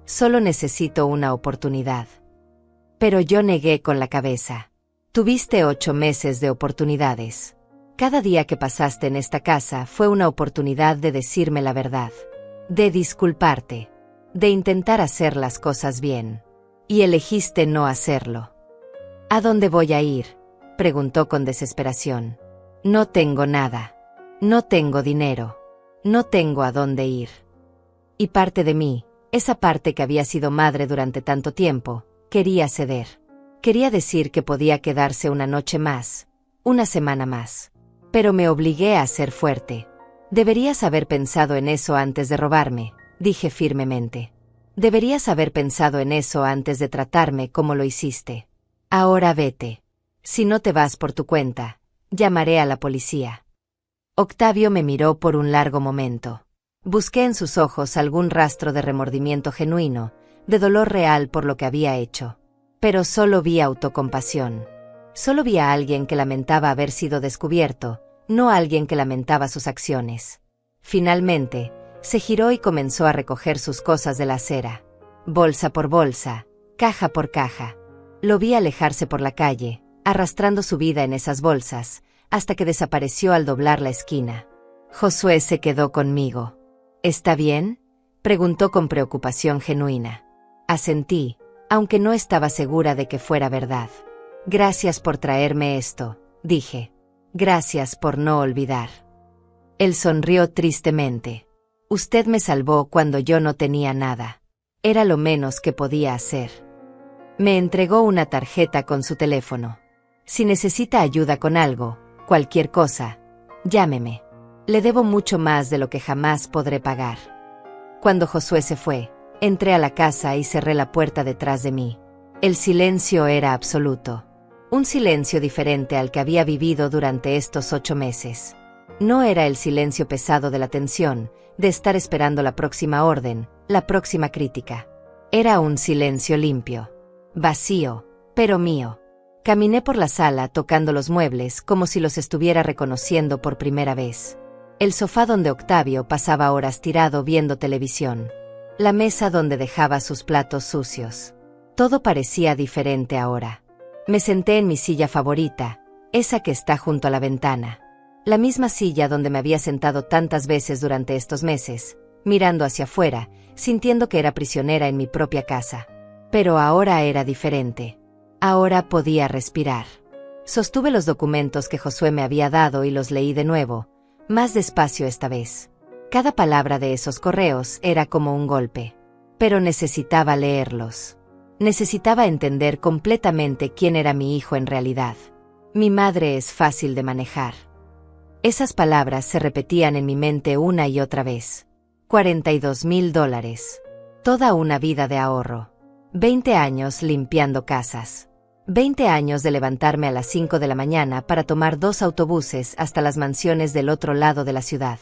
Solo necesito una oportunidad. Pero yo negué con la cabeza. Tuviste 8 meses de oportunidades. Cada día que pasaste en esta casa fue una oportunidad de decirme la verdad. De disculparte. De intentar hacer las cosas bien. Y elegiste no hacerlo. ¿A dónde voy a ir?, preguntó con desesperación. No tengo nada. No tengo dinero. No tengo a dónde ir. Y parte de mí, esa parte que había sido madre durante tanto tiempo, quería ceder. Quería decir que podía quedarse una noche más, una semana más. Pero me obligué a ser fuerte. Deberías haber pensado en eso antes de robarme, dije firmemente. Deberías haber pensado en eso antes de tratarme como lo hiciste. Ahora vete. Si no te vas por tu cuenta, llamaré a la policía. Octavio me miró por un largo momento. Busqué en sus ojos algún rastro de remordimiento genuino, de dolor real por lo que había hecho. Pero solo vi autocompasión. Solo vi a alguien que lamentaba haber sido descubierto, no a alguien que lamentaba sus acciones. Finalmente, se giró y comenzó a recoger sus cosas de la acera. Bolsa por bolsa, caja por caja. Lo vi alejarse por la calle, arrastrando su vida en esas bolsas, hasta que desapareció al doblar la esquina. Josué se quedó conmigo. ¿Está bien?, preguntó con preocupación genuina. Asentí, aunque no estaba segura de que fuera verdad. Gracias por traerme esto, dije. Gracias por no olvidar. Él sonrió tristemente. Usted me salvó cuando yo no tenía nada. Era lo menos que podía hacer. Me entregó una tarjeta con su teléfono. Si necesita ayuda con algo, cualquier cosa, llámeme. Le debo mucho más de lo que jamás podré pagar. Cuando Josué se fue, entré a la casa y cerré la puerta detrás de mí. El silencio era absoluto. Un silencio diferente al que había vivido durante estos 8 meses. No era el silencio pesado de la tensión, de estar esperando la próxima orden, la próxima crítica. Era un silencio limpio. Vacío, pero mío. Caminé por la sala tocando los muebles como si los estuviera reconociendo por primera vez. El sofá donde Octavio pasaba horas tirado viendo televisión. La mesa donde dejaba sus platos sucios. Todo parecía diferente ahora. Me senté en mi silla favorita, esa que está junto a la ventana. La misma silla donde me había sentado tantas veces durante estos meses, mirando hacia afuera, sintiendo que era prisionera en mi propia casa. Pero ahora era diferente. Ahora podía respirar. Sostuve los documentos que Josué me había dado y los leí de nuevo, más despacio esta vez. Cada palabra de esos correos era como un golpe. Pero necesitaba leerlos. Necesitaba entender completamente quién era mi hijo en realidad. Mi madre es fácil de manejar. Esas palabras se repetían en mi mente una y otra vez. $42,000. Toda una vida de ahorro. 20 años limpiando casas. 20 años de levantarme a las 5 de la mañana para tomar 2 autobuses hasta las mansiones del otro lado de la ciudad.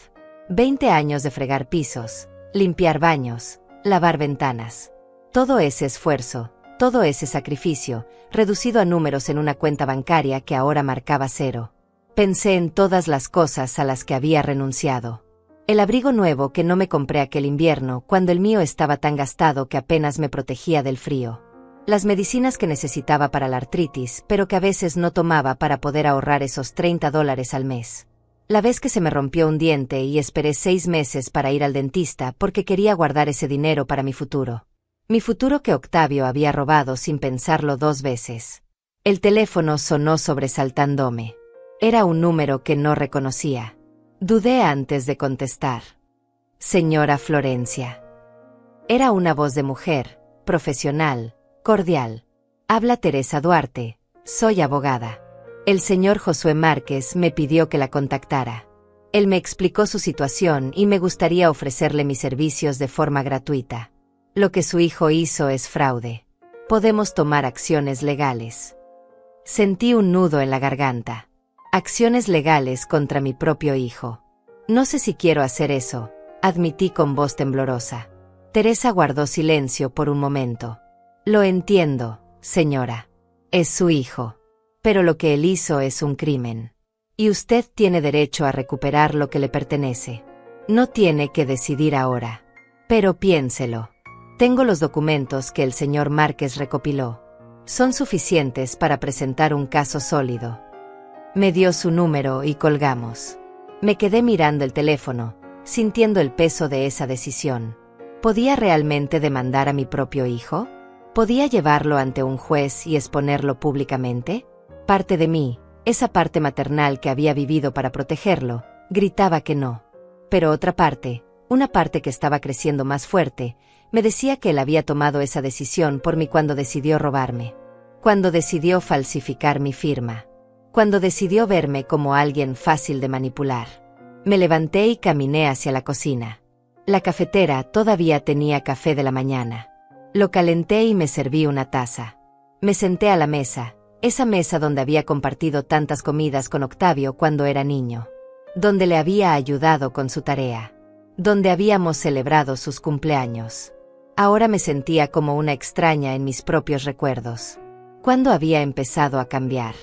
20 años de fregar pisos, limpiar baños, lavar ventanas. Todo ese esfuerzo, todo ese sacrificio, reducido a números en una cuenta bancaria que ahora marcaba 0. Pensé en todas las cosas a las que había renunciado. El abrigo nuevo que no me compré aquel invierno cuando el mío estaba tan gastado que apenas me protegía del frío. Las medicinas que necesitaba para la artritis, pero que a veces no tomaba para poder ahorrar esos $30 al mes. La vez que se me rompió un diente y esperé 6 meses para ir al dentista porque quería guardar ese dinero para mi futuro. Mi futuro que Octavio había robado sin pensarlo 2 veces. El teléfono sonó sobresaltándome. Era un número que no reconocía. Dudé antes de contestar. Señora Florencia. Era una voz de mujer, profesional, cordial. Habla Teresa Duarte, soy abogada. El señor Josué Márquez me pidió que la contactara. Él me explicó su situación y me gustaría ofrecerle mis servicios de forma gratuita. Lo que su hijo hizo es fraude. Podemos tomar acciones legales. Sentí un nudo en la garganta. Acciones legales contra mi propio hijo. No sé si quiero hacer eso, admití con voz temblorosa. Teresa guardó silencio por un momento. Lo entiendo, señora. Es su hijo. Pero lo que él hizo es un crimen. Y usted tiene derecho a recuperar lo que le pertenece. No tiene que decidir ahora. Pero piénselo. Tengo los documentos que el señor Márquez recopiló. Son suficientes para presentar un caso sólido. Me dio su número y colgamos. Me quedé mirando el teléfono, sintiendo el peso de esa decisión. ¿Podía realmente demandar a mi propio hijo? ¿Podía llevarlo ante un juez y exponerlo públicamente? Parte de mí, esa parte maternal que había vivido para protegerlo, gritaba que no. Pero otra parte, una parte que estaba creciendo más fuerte, me decía que él había tomado esa decisión por mí cuando decidió robarme. Cuando decidió falsificar mi firma. Cuando decidió verme como alguien fácil de manipular. Me levanté y caminé hacia la cocina. La cafetera todavía tenía café de la mañana. Lo calenté y me serví una taza. Me senté a la mesa, esa mesa donde había compartido tantas comidas con Octavio cuando era niño. Donde le había ayudado con su tarea. Donde habíamos celebrado sus cumpleaños. Ahora me sentía como una extraña en mis propios recuerdos. ¿Cuándo había empezado a cambiar?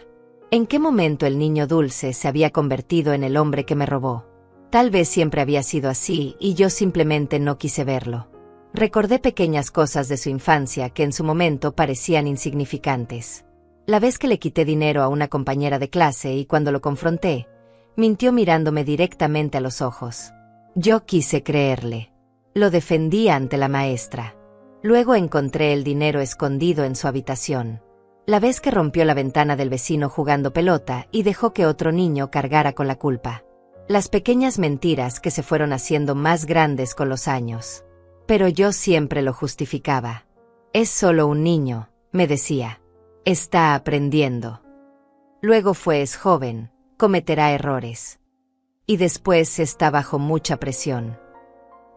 ¿En qué momento el niño dulce se había convertido en el hombre que me robó? Tal vez siempre había sido así y yo simplemente no quise verlo. Recordé pequeñas cosas de su infancia que en su momento parecían insignificantes. La vez que le quité dinero a una compañera de clase y cuando lo confronté, mintió mirándome directamente a los ojos. Yo quise creerle. Lo defendí ante la maestra. Luego encontré el dinero escondido en su habitación. La vez que rompió la ventana del vecino jugando pelota y dejó que otro niño cargara con la culpa. Las pequeñas mentiras que se fueron haciendo más grandes con los años. Pero yo siempre lo justificaba. Es solo un niño, me decía. Está aprendiendo. Luego es joven, cometerá errores. Y después está bajo mucha presión.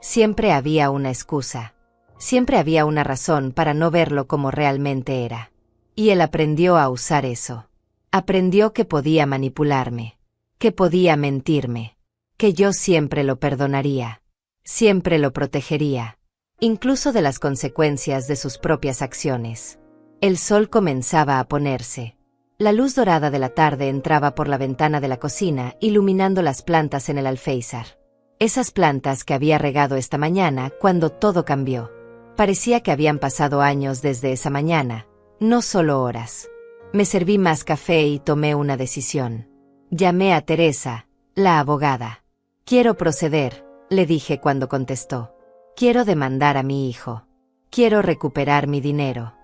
Siempre había una excusa. Siempre había una razón para no verlo como realmente era. Y él aprendió a usar eso. Aprendió que podía manipularme. Que podía mentirme. Que yo siempre lo perdonaría. Siempre lo protegería. Incluso de las consecuencias de sus propias acciones. El sol comenzaba a ponerse. La luz dorada de la tarde entraba por la ventana de la cocina, iluminando las plantas en el alféizar. Esas plantas que había regado esta mañana cuando todo cambió. Parecía que habían pasado años desde esa mañana, no solo horas. Me serví más café y tomé una decisión. Llamé a Teresa, la abogada. Quiero proceder, le dije cuando contestó. Quiero demandar a mi hijo. Quiero recuperar mi dinero.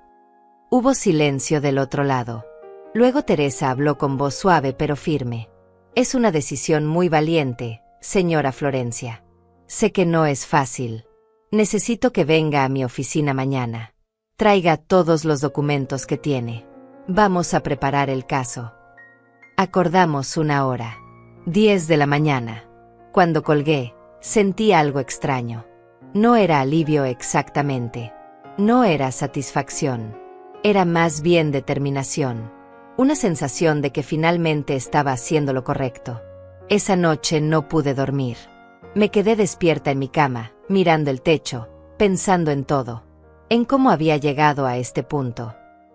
Hubo silencio del otro lado. Luego Teresa habló con voz suave pero firme. Es una decisión muy valiente, señora Florencia. Sé que no es fácil. Necesito que venga a mi oficina mañana. Traiga todos los documentos que tiene. Vamos a preparar el caso. Acordamos una hora. 10 de la mañana. Cuando colgué, sentí algo extraño. No era alivio exactamente. No era satisfacción. Era más bien determinación. Una sensación de que finalmente estaba haciendo lo correcto. Esa noche no pude dormir. Me quedé despierta en mi cama, mirando el techo, pensando en todo. En cómo había llegado a este punto.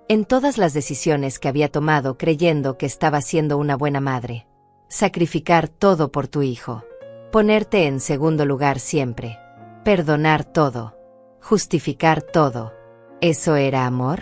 En todas las decisiones que había tomado creyendo que estaba siendo una buena madre. Sacrificar todo por tu hijo. Ponerte en segundo lugar siempre. Perdonar todo. Justificar todo. ¿Eso era amor?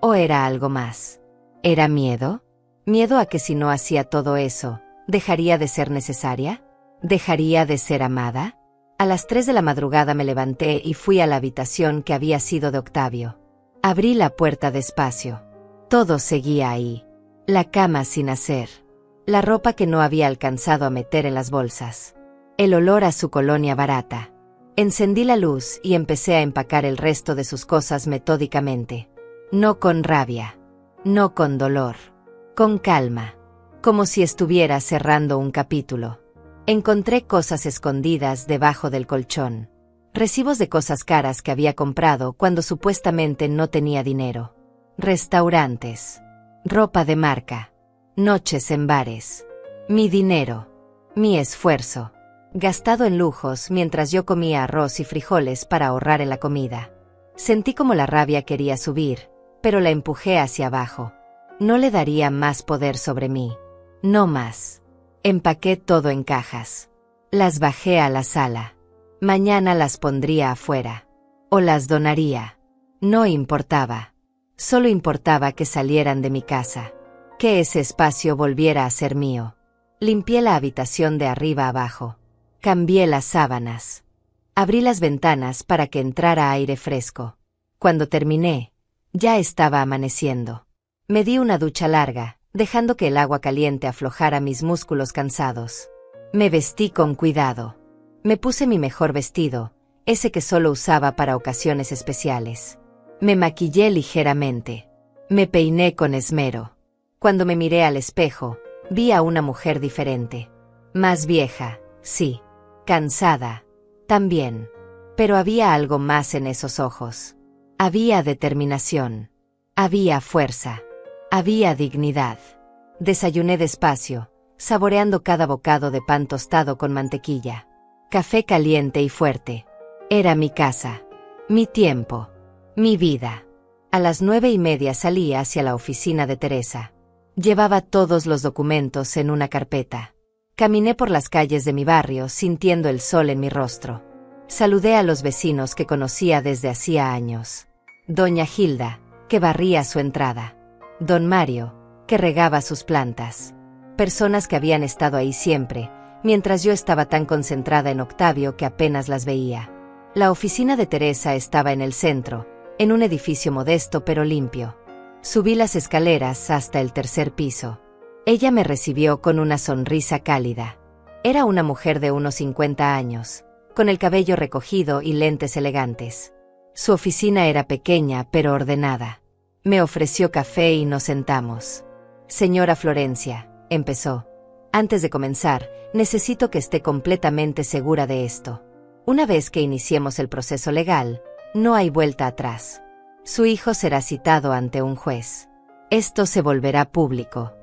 ¿O era algo más? ¿Era miedo? ¿Miedo a que si no hacía todo eso, dejaría de ser necesaria? ¿Dejaría de ser amada? A las 3 de la madrugada me levanté y fui a la habitación que había sido de Octavio. Abrí la puerta despacio. Todo seguía ahí. La cama sin hacer. La ropa que no había alcanzado a meter en las bolsas. El olor a su colonia barata. Encendí la luz y empecé a empacar el resto de sus cosas metódicamente. No con rabia. No con dolor. Con calma. Como si estuviera cerrando un capítulo. Encontré cosas escondidas debajo del colchón. Recibos de cosas caras que había comprado cuando supuestamente no tenía dinero. Restaurantes. Ropa de marca. Noches en bares. Mi dinero. Mi esfuerzo. Gastado en lujos mientras yo comía arroz y frijoles para ahorrar en la comida. Sentí como la rabia quería subir, pero la empujé hacia abajo. No le daría más poder sobre mí. No más. Empaqué todo en cajas. Las bajé a la sala. Mañana las pondría afuera. O las donaría. No importaba. Solo importaba que salieran de mi casa. Que ese espacio volviera a ser mío. Limpié la habitación de arriba abajo. Cambié las sábanas. Abrí las ventanas para que entrara aire fresco. Cuando terminé, ya estaba amaneciendo. Me di una ducha larga, dejando que el agua caliente aflojara mis músculos cansados. Me vestí con cuidado. Me puse mi mejor vestido, ese que solo usaba para ocasiones especiales. Me maquillé ligeramente. Me peiné con esmero. Cuando me miré al espejo, vi a una mujer diferente. Más vieja, sí. Cansada, también. Pero había algo más en esos ojos. Había determinación. Había fuerza. Había dignidad. Desayuné despacio, saboreando cada bocado de pan tostado con mantequilla. Café caliente y fuerte. Era mi casa. Mi tiempo. Mi vida. A las 9:30 salí hacia la oficina de Teresa. Llevaba todos los documentos en una carpeta. Caminé por las calles de mi barrio sintiendo el sol en mi rostro. Saludé a los vecinos que conocía desde hacía años. Doña Hilda, que barría su entrada. Don Mario, que regaba sus plantas. Personas que habían estado ahí siempre, mientras yo estaba tan concentrada en Octavio que apenas las veía. La oficina de Teresa estaba en el centro, en un edificio modesto pero limpio. Subí las escaleras hasta el 3er piso. Ella me recibió con una sonrisa cálida. Era una mujer de unos 50 años, con el cabello recogido y lentes elegantes. Su oficina era pequeña pero ordenada. Me ofreció café y nos sentamos. Señora Florencia, empezó. Antes de comenzar, necesito que esté completamente segura de esto. Una vez que iniciemos el proceso legal, no hay vuelta atrás. Su hijo será citado ante un juez. Esto se volverá público.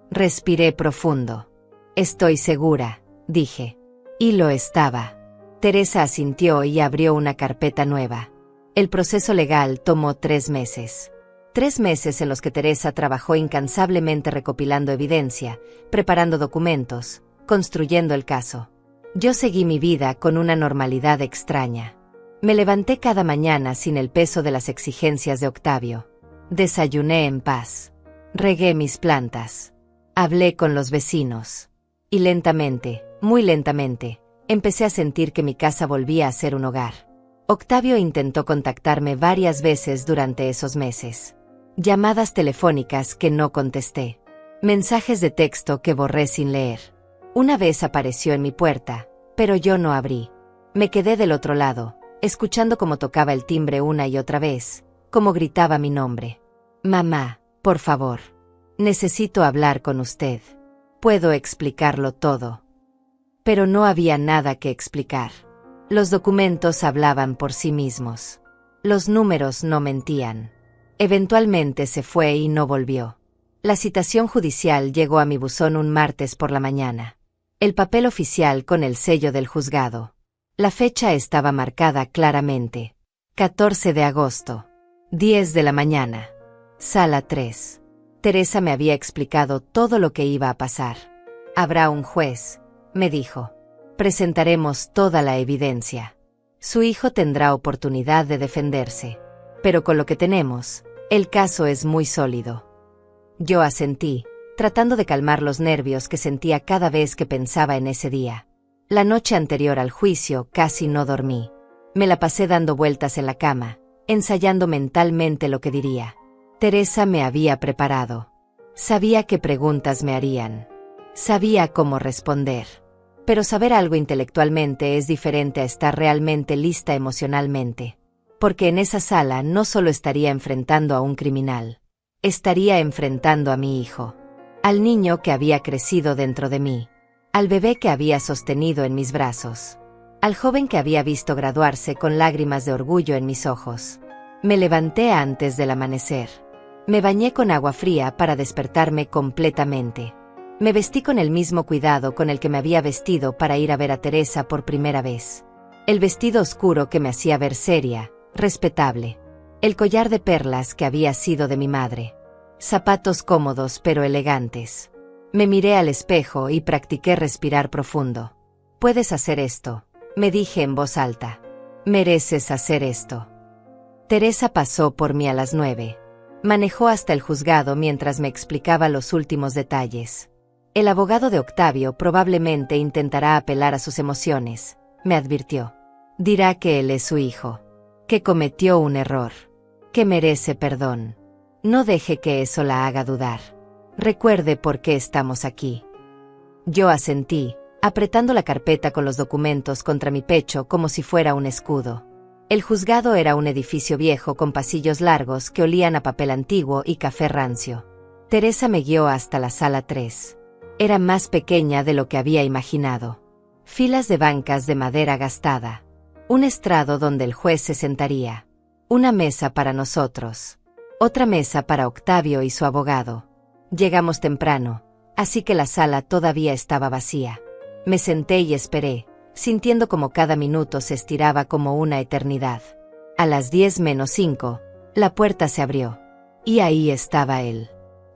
Respiré profundo. Estoy segura, dije. Y lo estaba. Teresa asintió y abrió una carpeta nueva. El proceso legal tomó 3 meses. 3 meses en los que Teresa trabajó incansablemente recopilando evidencia, preparando documentos, construyendo el caso. Yo seguí mi vida con una normalidad extraña. Me levanté cada mañana sin el peso de las exigencias de Octavio. Desayuné en paz. Regué mis plantas. Hablé con los vecinos. Y lentamente, muy lentamente, empecé a sentir que mi casa volvía a ser un hogar. Octavio intentó contactarme varias veces durante esos meses. Llamadas telefónicas que no contesté. Mensajes de texto que borré sin leer. Una vez apareció en mi puerta, pero yo no abrí. Me quedé del otro lado, escuchando cómo tocaba el timbre una y otra vez, cómo gritaba mi nombre. Mamá, por favor. Necesito hablar con usted. Puedo explicarlo todo. Pero no había nada que explicar. Los documentos hablaban por sí mismos. Los números no mentían. Eventualmente se fue y no volvió. La citación judicial llegó a mi buzón un martes por la mañana. El papel oficial con el sello del juzgado. La fecha estaba marcada claramente. 14 de agosto. 10 de la mañana. Sala 3. Teresa me había explicado todo lo que iba a pasar. Habrá un juez, me dijo. Presentaremos toda la evidencia. Su hijo tendrá oportunidad de defenderse. Pero con lo que tenemos, el caso es muy sólido. Yo asentí, tratando de calmar los nervios que sentía cada vez que pensaba en ese día. La noche anterior al juicio casi no dormí. Me la pasé dando vueltas en la cama, ensayando mentalmente lo que diría. Teresa me había preparado. Sabía qué preguntas me harían. Sabía cómo responder. Pero saber algo intelectualmente es diferente a estar realmente lista emocionalmente. Porque en esa sala no solo estaría enfrentando a un criminal. Estaría enfrentando a mi hijo. Al niño que había crecido dentro de mí. Al bebé que había sostenido en mis brazos. Al joven que había visto graduarse con lágrimas de orgullo en mis ojos. Me levanté antes del amanecer. Me bañé con agua fría para despertarme completamente. Me vestí con el mismo cuidado con el que me había vestido para ir a ver a Teresa por primera vez. El vestido oscuro que me hacía ver seria, respetable. El collar de perlas que había sido de mi madre. Zapatos cómodos pero elegantes. Me miré al espejo y practiqué respirar profundo. Puedes hacer esto, me dije en voz alta. Mereces hacer esto. Teresa pasó por mí a las 9. Manejó hasta el juzgado mientras me explicaba los últimos detalles. El abogado de Octavio probablemente intentará apelar a sus emociones, me advirtió. Dirá que él es su hijo. Que cometió un error. Que merece perdón. No deje que eso la haga dudar. Recuerde por qué estamos aquí. Yo asentí, apretando la carpeta con los documentos contra mi pecho como si fuera un escudo. El juzgado era un edificio viejo con pasillos largos que olían a papel antiguo y café rancio. Teresa me guió hasta la sala 3. Era más pequeña de lo que había imaginado. Filas de bancas de madera gastada. Un estrado donde el juez se sentaría. Una mesa para nosotros. Otra mesa para Octavio y su abogado. Llegamos temprano, así que la sala todavía estaba vacía. Me senté y esperé, sintiendo como cada minuto se estiraba como una eternidad. A las 10 menos 5, la puerta se abrió. Y ahí estaba él.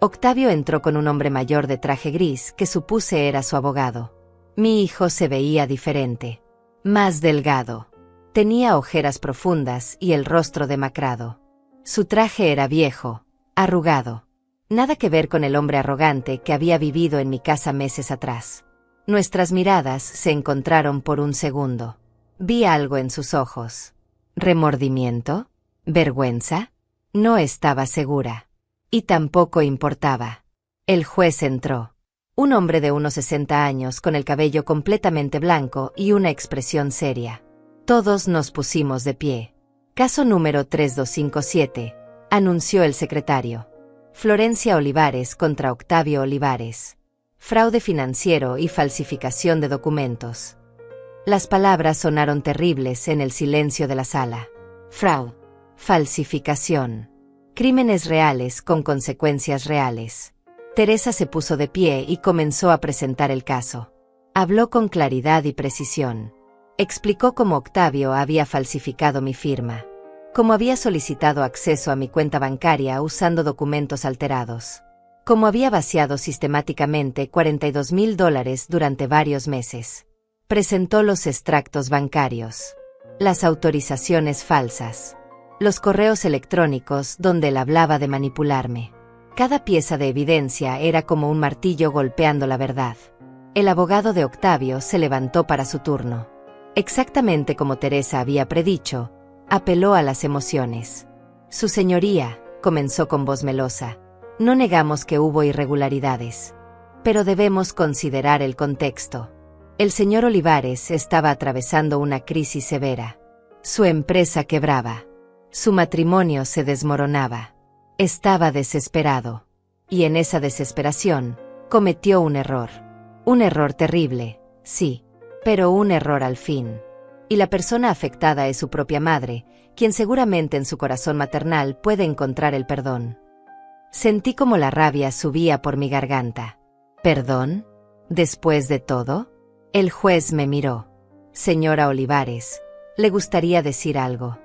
Octavio entró con un hombre mayor de traje gris que supuse era su abogado. Mi hijo se veía diferente. Más delgado. Tenía ojeras profundas y el rostro demacrado. Su traje era viejo, arrugado. Nada que ver con el hombre arrogante que había vivido en mi casa meses atrás. Nuestras miradas se encontraron por un segundo. Vi algo en sus ojos. ¿Remordimiento? ¿Vergüenza? No estaba segura. Y tampoco importaba. El juez entró. Un hombre de unos 60 años con el cabello completamente blanco y una expresión seria. Todos nos pusimos de pie. Caso número 3257, anunció el secretario. Florencia Olivares contra Octavio Olivares. Fraude financiero y falsificación de documentos. Las palabras sonaron terribles en el silencio de la sala. Fraude. Falsificación. Crímenes reales con consecuencias reales. Teresa se puso de pie y comenzó a presentar el caso. Habló con claridad y precisión. Explicó cómo Octavio había falsificado mi firma. Cómo había solicitado acceso a mi cuenta bancaria usando documentos alterados. Cómo había vaciado sistemáticamente $42,000 durante varios meses. Presentó los extractos bancarios. Las autorizaciones falsas. Los correos electrónicos donde él hablaba de manipularme. Cada pieza de evidencia era como un martillo golpeando la verdad. El abogado de Octavio se levantó para su turno. Exactamente como Teresa había predicho, apeló a las emociones. Su señoría, comenzó con voz melosa, no negamos que hubo irregularidades. Pero debemos considerar el contexto. El señor Olivares estaba atravesando una crisis severa. Su empresa quebraba. Su matrimonio se desmoronaba. Estaba desesperado. Y en esa desesperación, cometió un error. Un error terrible, sí, pero un error al fin. Y la persona afectada es su propia madre, quien seguramente en su corazón maternal puede encontrar el perdón. Sentí como la rabia subía por mi garganta. ¿Perdón? ¿Después de todo? El juez me miró. Señora Olivares, ¿le gustaría decir algo?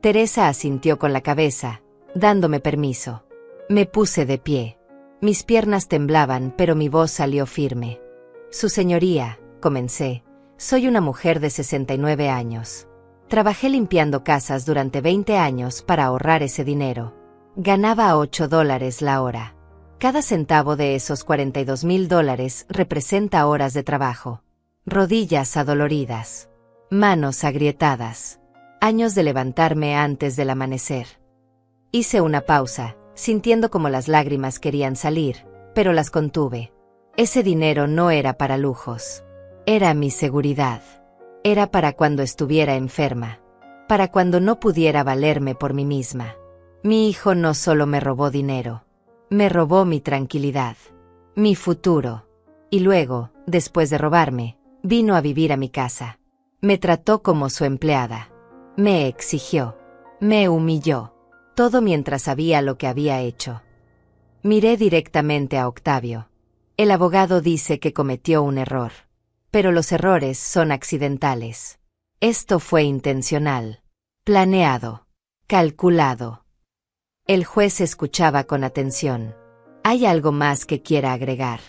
Teresa asintió con la cabeza, dándome permiso. Me puse de pie. Mis piernas temblaban, pero mi voz salió firme. Su señoría, comencé, Soy una mujer de 69 años. Trabajé limpiando casas durante 20 años para ahorrar ese dinero. Ganaba $8 la hora. Cada centavo de esos $42,000 representa horas de trabajo. Rodillas adoloridas. Manos agrietadas. Años de levantarme antes del amanecer. Hice una pausa, sintiendo como las lágrimas querían salir, pero las contuve. Ese dinero no era para lujos. Era mi seguridad. Era para cuando estuviera enferma. Para cuando no pudiera valerme por mí misma. Mi hijo no solo me robó dinero. Me robó mi tranquilidad. Mi futuro. Y luego, después de robarme, vino a vivir a mi casa. Me trató como su empleada. Me exigió. Me humilló. Todo mientras sabía lo que había hecho. Miré directamente a Octavio. El abogado dice que cometió un error. Pero los errores son accidentales. Esto fue intencional. Planeado. Calculado. El juez escuchaba con atención. ¿Hay algo más que quiera agregar?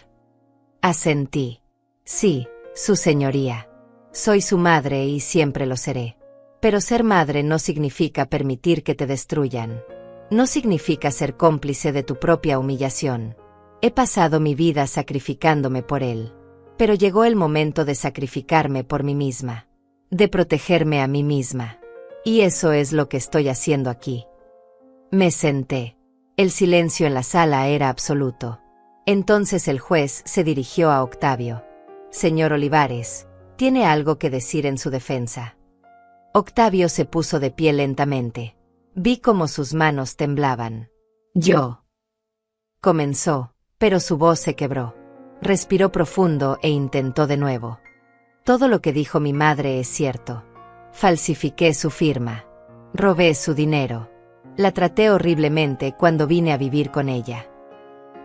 Asentí. Sí, su señoría. Soy su madre y siempre lo seré. Pero ser madre no significa permitir que te destruyan. No significa ser cómplice de tu propia humillación. He pasado mi vida sacrificándome por él. Pero llegó el momento de sacrificarme por mí misma. De protegerme a mí misma. Y eso es lo que estoy haciendo aquí. Me senté. El silencio en la sala era absoluto. Entonces el juez se dirigió a Octavio. Señor Olivares, ¿tiene algo que decir en su defensa? Octavio se puso de pie lentamente. Vi cómo sus manos temblaban. Yo. Comenzó, pero su voz se quebró. Respiró profundo e intentó de nuevo. Todo lo que dijo mi madre es cierto. Falsifiqué su firma. Robé su dinero. La traté horriblemente cuando vine a vivir con ella.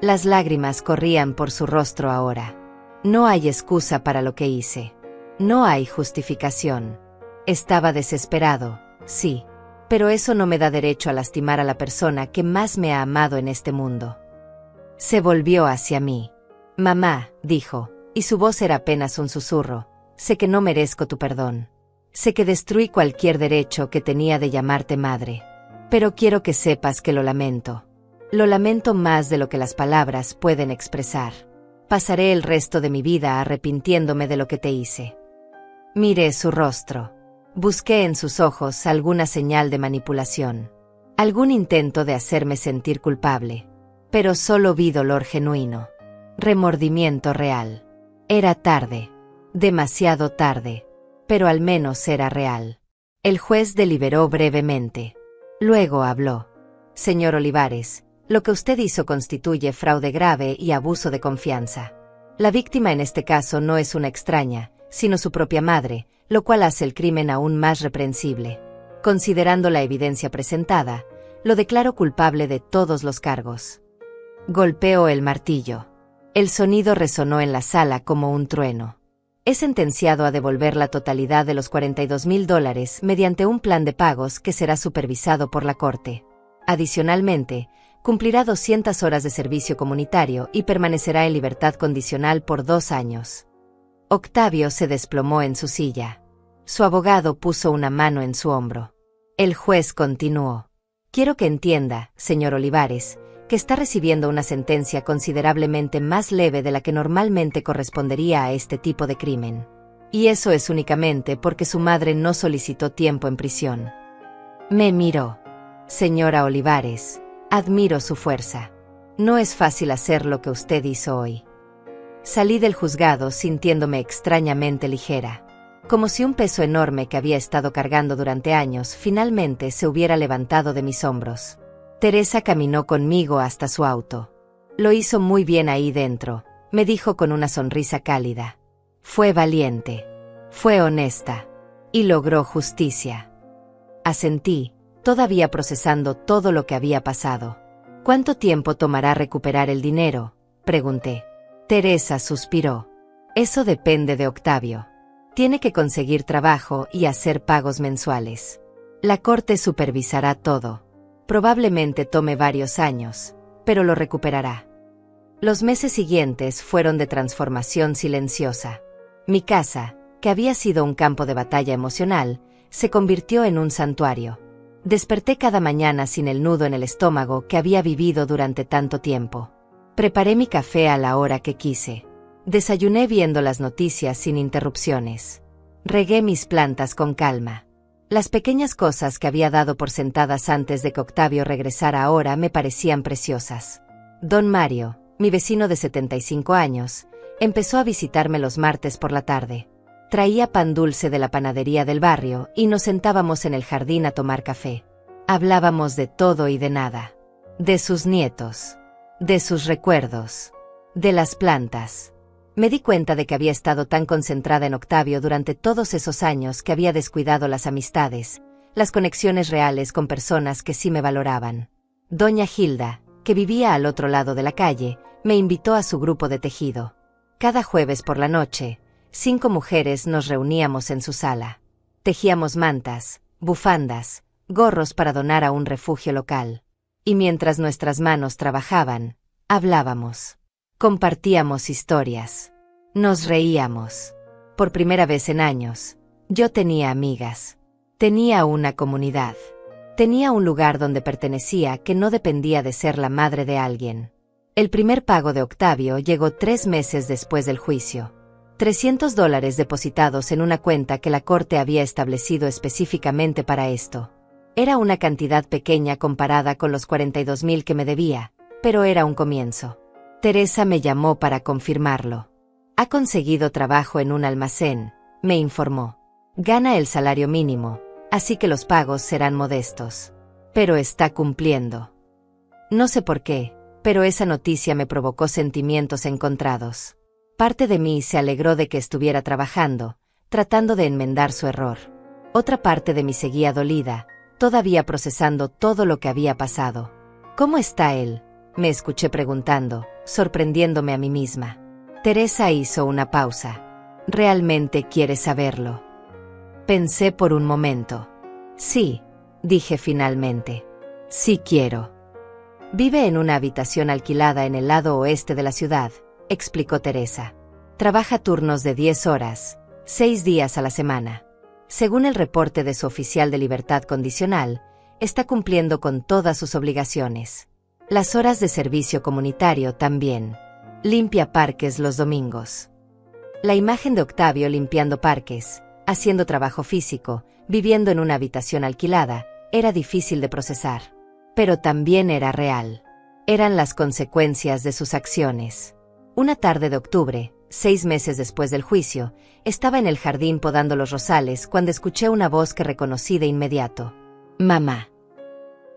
Las lágrimas corrían por su rostro ahora. No hay excusa para lo que hice. No hay justificación. Estaba desesperado, sí, pero eso no me da derecho a lastimar a la persona que más me ha amado en este mundo. Se volvió hacia mí. Mamá, dijo, y su voz era apenas un susurro, sé que no merezco tu perdón. Sé que destruí cualquier derecho que tenía de llamarte madre. Pero quiero que sepas que lo lamento. Lo lamento más de lo que las palabras pueden expresar. Pasaré el resto de mi vida arrepintiéndome de lo que te hice. Miré su rostro. Busqué en sus ojos alguna señal de manipulación. Algún intento de hacerme sentir culpable. Pero solo vi dolor genuino. Remordimiento real. Era tarde. Demasiado tarde. Pero al menos era real. El juez deliberó brevemente. Luego habló. Señor Olivares, lo que usted hizo constituye fraude grave y abuso de confianza. La víctima en este caso no es una extraña, sino su propia madre, lo cual hace el crimen aún más reprensible. Considerando la evidencia presentada, lo declaro culpable de todos los cargos. Golpeó el martillo. El sonido resonó en la sala como un trueno. He sentenciado a devolver la totalidad de los $42,000 mediante un plan de pagos que será supervisado por la Corte. Adicionalmente, cumplirá 200 horas de servicio comunitario y permanecerá en libertad condicional por 2 años. Octavio se desplomó en su silla. Su abogado puso una mano en su hombro. El juez continuó. Quiero que entienda, señor Olivares, que está recibiendo una sentencia considerablemente más leve de la que normalmente correspondería a este tipo de crimen. Y eso es únicamente porque su madre no solicitó tiempo en prisión. Me miró. Señora Olivares, admiro su fuerza. No es fácil hacer lo que usted hizo hoy. Salí del juzgado sintiéndome extrañamente ligera. Como si un peso enorme que había estado cargando durante años finalmente se hubiera levantado de mis hombros. Teresa caminó conmigo hasta su auto. Lo hizo muy bien ahí dentro, me dijo con una sonrisa cálida. Fue valiente. Fue honesta. Y logró justicia. Asentí, todavía procesando todo lo que había pasado. ¿Cuánto tiempo tomará recuperar el dinero?, pregunté. Teresa suspiró. Eso depende de Octavio. Tiene que conseguir trabajo y hacer pagos mensuales. La corte supervisará todo. Probablemente tome varios años, pero lo recuperará. Los meses siguientes fueron de transformación silenciosa. Mi casa, que había sido un campo de batalla emocional, se convirtió en un santuario. Desperté cada mañana sin el nudo en el estómago que había vivido durante tanto tiempo. Preparé mi café a la hora que quise. Desayuné viendo las noticias sin interrupciones. Regué mis plantas con calma. Las pequeñas cosas que había dado por sentadas antes de que Octavio regresara ahora me parecían preciosas. Don Mario, mi vecino de 75 años, empezó a visitarme los martes por la tarde. Traía pan dulce de la panadería del barrio y nos sentábamos en el jardín a tomar café. Hablábamos de todo y de nada. De sus nietos. De sus recuerdos. De las plantas. Me di cuenta de que había estado tan concentrada en Octavio durante todos esos años que había descuidado las amistades, las conexiones reales con personas que sí me valoraban. Doña Hilda, que vivía al otro lado de la calle, me invitó a su grupo de tejido. Cada jueves por la noche, 5 mujeres nos reuníamos en su sala. Tejíamos mantas, bufandas, gorros para donar a un refugio local. Y mientras nuestras manos trabajaban, hablábamos. Compartíamos historias. Nos reíamos. Por primera vez en años, yo tenía amigas. Tenía una comunidad. Tenía un lugar donde pertenecía que no dependía de ser la madre de alguien. El primer pago de Octavio llegó 3 meses después del juicio. $300 depositados en una cuenta que la corte había establecido específicamente para esto. Era una cantidad pequeña comparada con los 42,000 que me debía, pero era un comienzo. Teresa me llamó para confirmarlo. Ha conseguido trabajo en un almacén, me informó. Gana el salario mínimo, así que los pagos serán modestos. Pero está cumpliendo. No sé por qué, pero esa noticia me provocó sentimientos encontrados. Parte de mí se alegró de que estuviera trabajando, tratando de enmendar su error. Otra parte de mí seguía dolida, todavía procesando todo lo que había pasado. ¿Cómo está él?, me escuché preguntando, sorprendiéndome a mí misma. Teresa hizo una pausa. ¿Realmente quieres saberlo? Pensé por un momento. Sí, dije finalmente. Sí quiero. Vive en una habitación alquilada en el lado oeste de la ciudad, explicó Teresa. Trabaja turnos de 10 horas, 6 días a la semana. Según el reporte de su oficial de libertad condicional, está cumpliendo con todas sus obligaciones. Las horas de servicio comunitario también. Limpia parques los domingos. La imagen de Octavio limpiando parques, haciendo trabajo físico, viviendo en una habitación alquilada, era difícil de procesar. Pero también era real. Eran las consecuencias de sus acciones. Una tarde de octubre, 6 meses después del juicio, estaba en el jardín podando los rosales cuando escuché una voz que reconocí de inmediato. Mamá.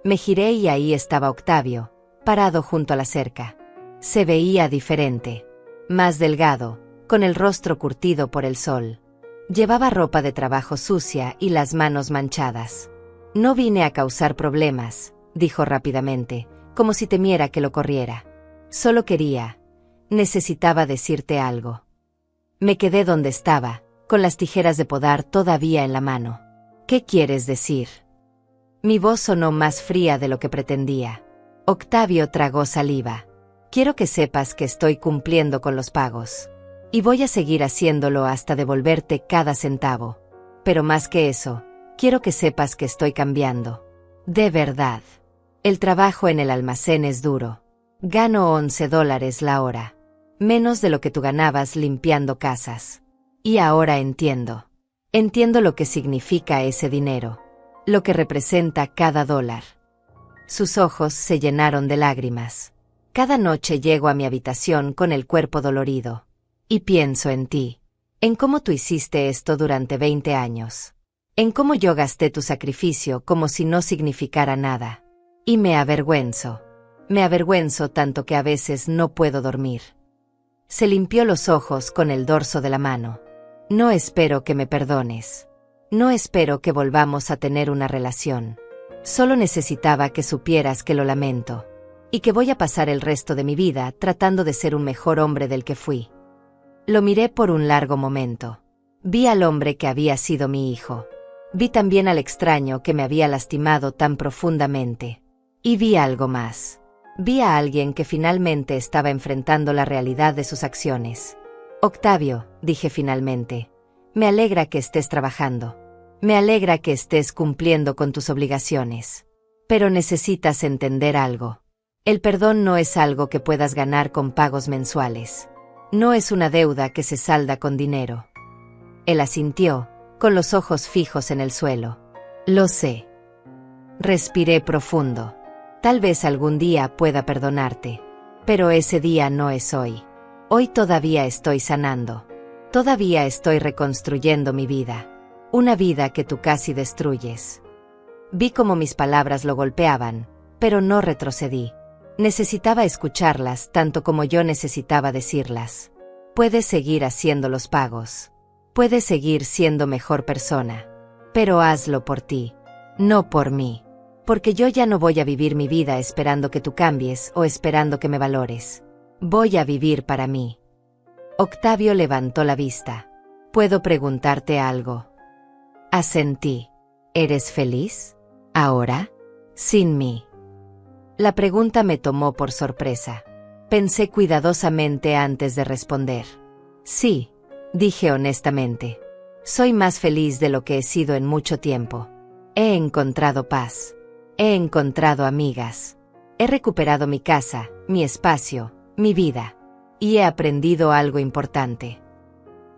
Me giré y ahí estaba Octavio, parado junto a la cerca. Se veía diferente. Más delgado, con el rostro curtido por el sol. Llevaba ropa de trabajo sucia y las manos manchadas. No vine a causar problemas, dijo rápidamente, como si temiera que lo corriera. Solo necesitaba decirte algo. Me quedé donde estaba, con las tijeras de podar todavía en la mano. ¿Qué quieres decir? Mi voz sonó más fría de lo que pretendía. Octavio tragó saliva. Quiero que sepas que estoy cumpliendo con los pagos. Y voy a seguir haciéndolo hasta devolverte cada centavo. Pero más que eso, quiero que sepas que estoy cambiando. De verdad. El trabajo en el almacén es duro. Gano $11 la hora. Menos de lo que tú ganabas limpiando casas. Y ahora entiendo. Entiendo lo que significa ese dinero. Lo que representa cada dólar. Sus ojos se llenaron de lágrimas. Cada noche llego a mi habitación con el cuerpo dolorido. Y pienso en ti. En cómo tú hiciste esto durante 20 años. En cómo yo gasté tu sacrificio como si no significara nada. Y me avergüenzo. Me avergüenzo tanto que a veces no puedo dormir. Se limpió los ojos con el dorso de la mano. No espero que me perdones. No espero que volvamos a tener una relación. Solo necesitaba que supieras que lo lamento. Y que voy a pasar el resto de mi vida tratando de ser un mejor hombre del que fui. Lo miré por un largo momento. Vi al hombre que había sido mi hijo. Vi también al extraño que me había lastimado tan profundamente. Y vi algo más. Vi a alguien que finalmente estaba enfrentando la realidad de sus acciones. Octavio, dije finalmente, Me alegra que estés trabajando. Me alegra que estés cumpliendo con tus obligaciones. Pero necesitas entender algo. El perdón no es algo que puedas ganar con pagos mensuales. No es una deuda que se salda con dinero. Él asintió, con los ojos fijos en el suelo. Lo sé. Respiré profundo. Tal vez algún día pueda perdonarte. Pero ese día no es hoy. Hoy todavía estoy sanando. Todavía estoy reconstruyendo mi vida. Una vida que tú casi destruyes. Vi cómo mis palabras lo golpeaban, pero no retrocedí. Necesitaba escucharlas tanto como yo necesitaba decirlas. Puedes seguir haciendo los pagos. Puedes seguir siendo mejor persona. Pero hazlo por ti. No por mí. Porque yo ya no voy a vivir mi vida esperando que tú cambies o esperando que me valores. Voy a vivir para mí. Octavio levantó la vista. ¿Puedo preguntarte algo? Asentí. ¿Eres feliz? ¿Ahora? Sin mí. La pregunta me tomó por sorpresa. Pensé cuidadosamente antes de responder. Sí, dije honestamente. Soy más feliz de lo que he sido en mucho tiempo. He encontrado paz. He encontrado amigas. He recuperado mi casa, mi espacio, mi vida. Y he aprendido algo importante.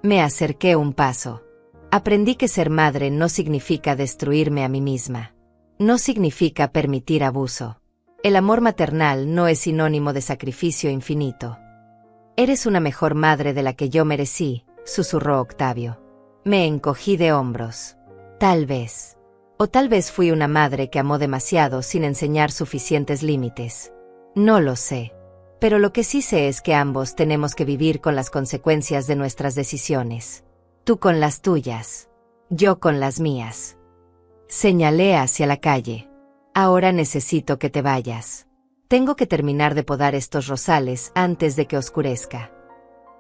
Me acerqué un paso. Aprendí que ser madre no significa destruirme a mí misma. No significa permitir abuso. El amor maternal no es sinónimo de sacrificio infinito. Eres una mejor madre de la que yo merecí, susurró Octavio. Me encogí de hombros. Tal vez. O tal vez fui una madre que amó demasiado sin enseñar suficientes límites. No lo sé. Pero lo que sí sé es que ambos tenemos que vivir con las consecuencias de nuestras decisiones. Tú con las tuyas. Yo con las mías. Señalé hacia la calle. Ahora necesito que te vayas. Tengo que terminar de podar estos rosales antes de que oscurezca.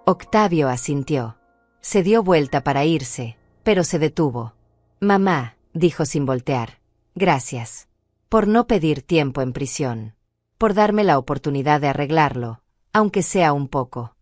Octavio asintió. Se dio vuelta para irse, pero se detuvo. Mamá, dijo sin voltear. Gracias. Por no pedir tiempo en prisión. Por darme la oportunidad de arreglarlo, aunque sea un poco.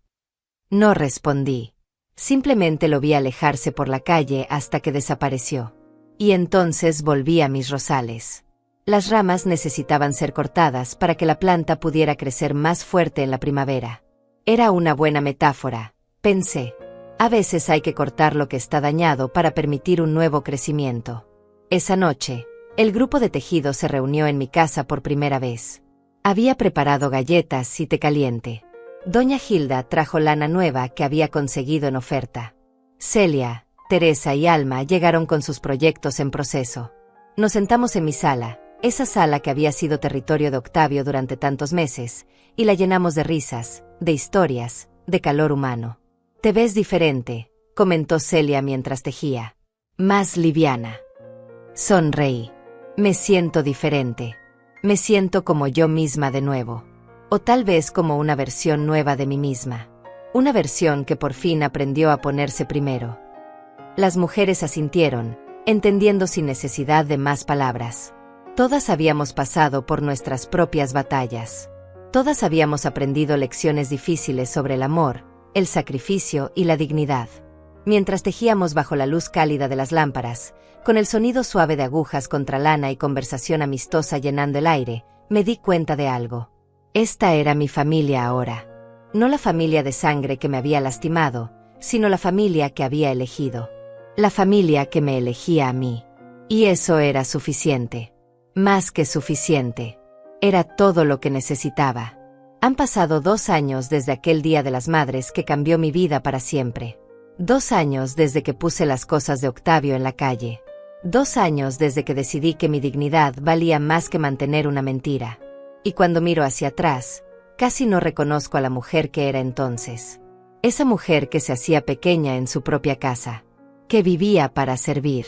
No respondí. Simplemente lo vi alejarse por la calle hasta que desapareció. Y entonces volví a mis rosales. Las ramas necesitaban ser cortadas para que la planta pudiera crecer más fuerte en la primavera. Era una buena metáfora, pensé. A veces hay que cortar lo que está dañado para permitir un nuevo crecimiento. Esa noche, el grupo de tejido se reunió en mi casa por primera vez. Había preparado galletas y té caliente. Doña Hilda trajo lana nueva que había conseguido en oferta. Celia, Teresa y Alma llegaron con sus proyectos en proceso. Nos sentamos en mi sala, esa sala que había sido territorio de Octavio durante tantos meses, y la llenamos de risas, de historias, de calor humano. Te ves diferente, comentó Celia mientras tejía. Más liviana. Sonreí. Me siento diferente. Me siento como yo misma de nuevo. O tal vez como una versión nueva de mí misma. Una versión que por fin aprendió a ponerse primero. Las mujeres asintieron, entendiendo sin necesidad de más palabras. Todas habíamos pasado por nuestras propias batallas. Todas habíamos aprendido lecciones difíciles sobre el amor, el sacrificio y la dignidad. Mientras tejíamos bajo la luz cálida de las lámparas, con el sonido suave de agujas contra lana y conversación amistosa llenando el aire, me di cuenta de algo. Esta era mi familia ahora. No la familia de sangre que me había lastimado, sino la familia que había elegido. La familia que me elegía a mí. Y eso era suficiente. Más que suficiente. Era todo lo que necesitaba. Han pasado 2 años desde aquel Día de las Madres que cambió mi vida para siempre. 2 años desde que puse las cosas de Octavio en la calle. 2 años desde que decidí que mi dignidad valía más que mantener una mentira. Y cuando miro hacia atrás, casi no reconozco a la mujer que era entonces. Esa mujer que se hacía pequeña en su propia casa. Que vivía para servir.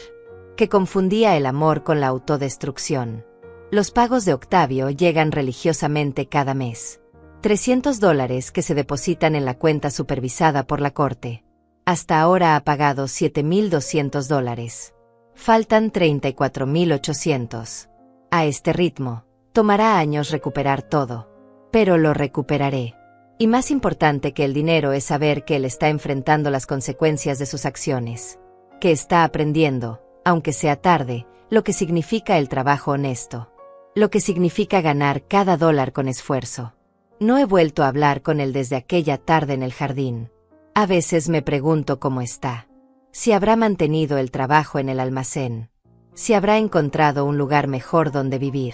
Que confundía el amor con la autodestrucción. Los pagos de Octavio llegan religiosamente cada mes. $300 que se depositan en la cuenta supervisada por la corte. Hasta ahora ha pagado $7,200. Faltan $34,800. A este ritmo, tomará años recuperar todo. Pero lo recuperaré. Y más importante que el dinero es saber que él está enfrentando las consecuencias de sus acciones. que está aprendiendo, aunque sea tarde, lo que significa el trabajo honesto, lo que significa ganar cada dólar con esfuerzo. No he vuelto a hablar con él desde aquella tarde en el jardín. A veces me pregunto cómo está, si habrá mantenido el trabajo en el almacén, si habrá encontrado un lugar mejor donde vivir,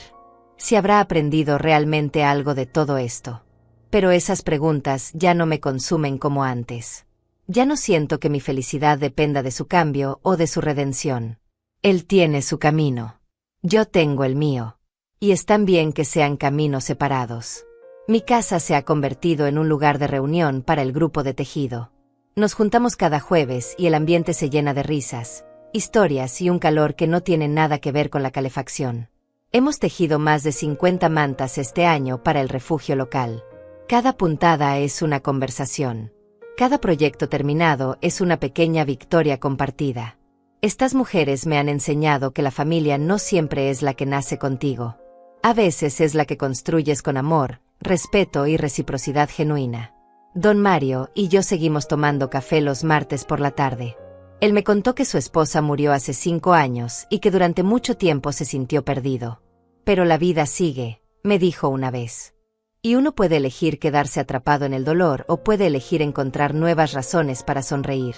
si habrá aprendido realmente algo de todo esto. Pero esas preguntas ya no me consumen como antes. Ya no siento que mi felicidad dependa de su cambio o de su redención. Él tiene su camino. Yo tengo el mío. Y es tan bien que sean caminos separados. Mi casa se ha convertido en un lugar de reunión para el grupo de tejido. Nos juntamos cada jueves y el ambiente se llena de risas, historias y un calor que no tiene nada que ver con la calefacción. Hemos tejido más de 50 mantas este año para el refugio local. Cada puntada es una conversación. Cada proyecto terminado es una pequeña victoria compartida. Estas mujeres me han enseñado que la familia no siempre es la que nace contigo. A veces es la que construyes con amor, respeto y reciprocidad genuina. Don Mario y yo seguimos tomando café los martes por la tarde. Él me contó que su esposa murió hace 5 años y que durante mucho tiempo se sintió perdido. Pero la vida sigue, me dijo una vez. Y uno puede elegir quedarse atrapado en el dolor o puede elegir encontrar nuevas razones para sonreír.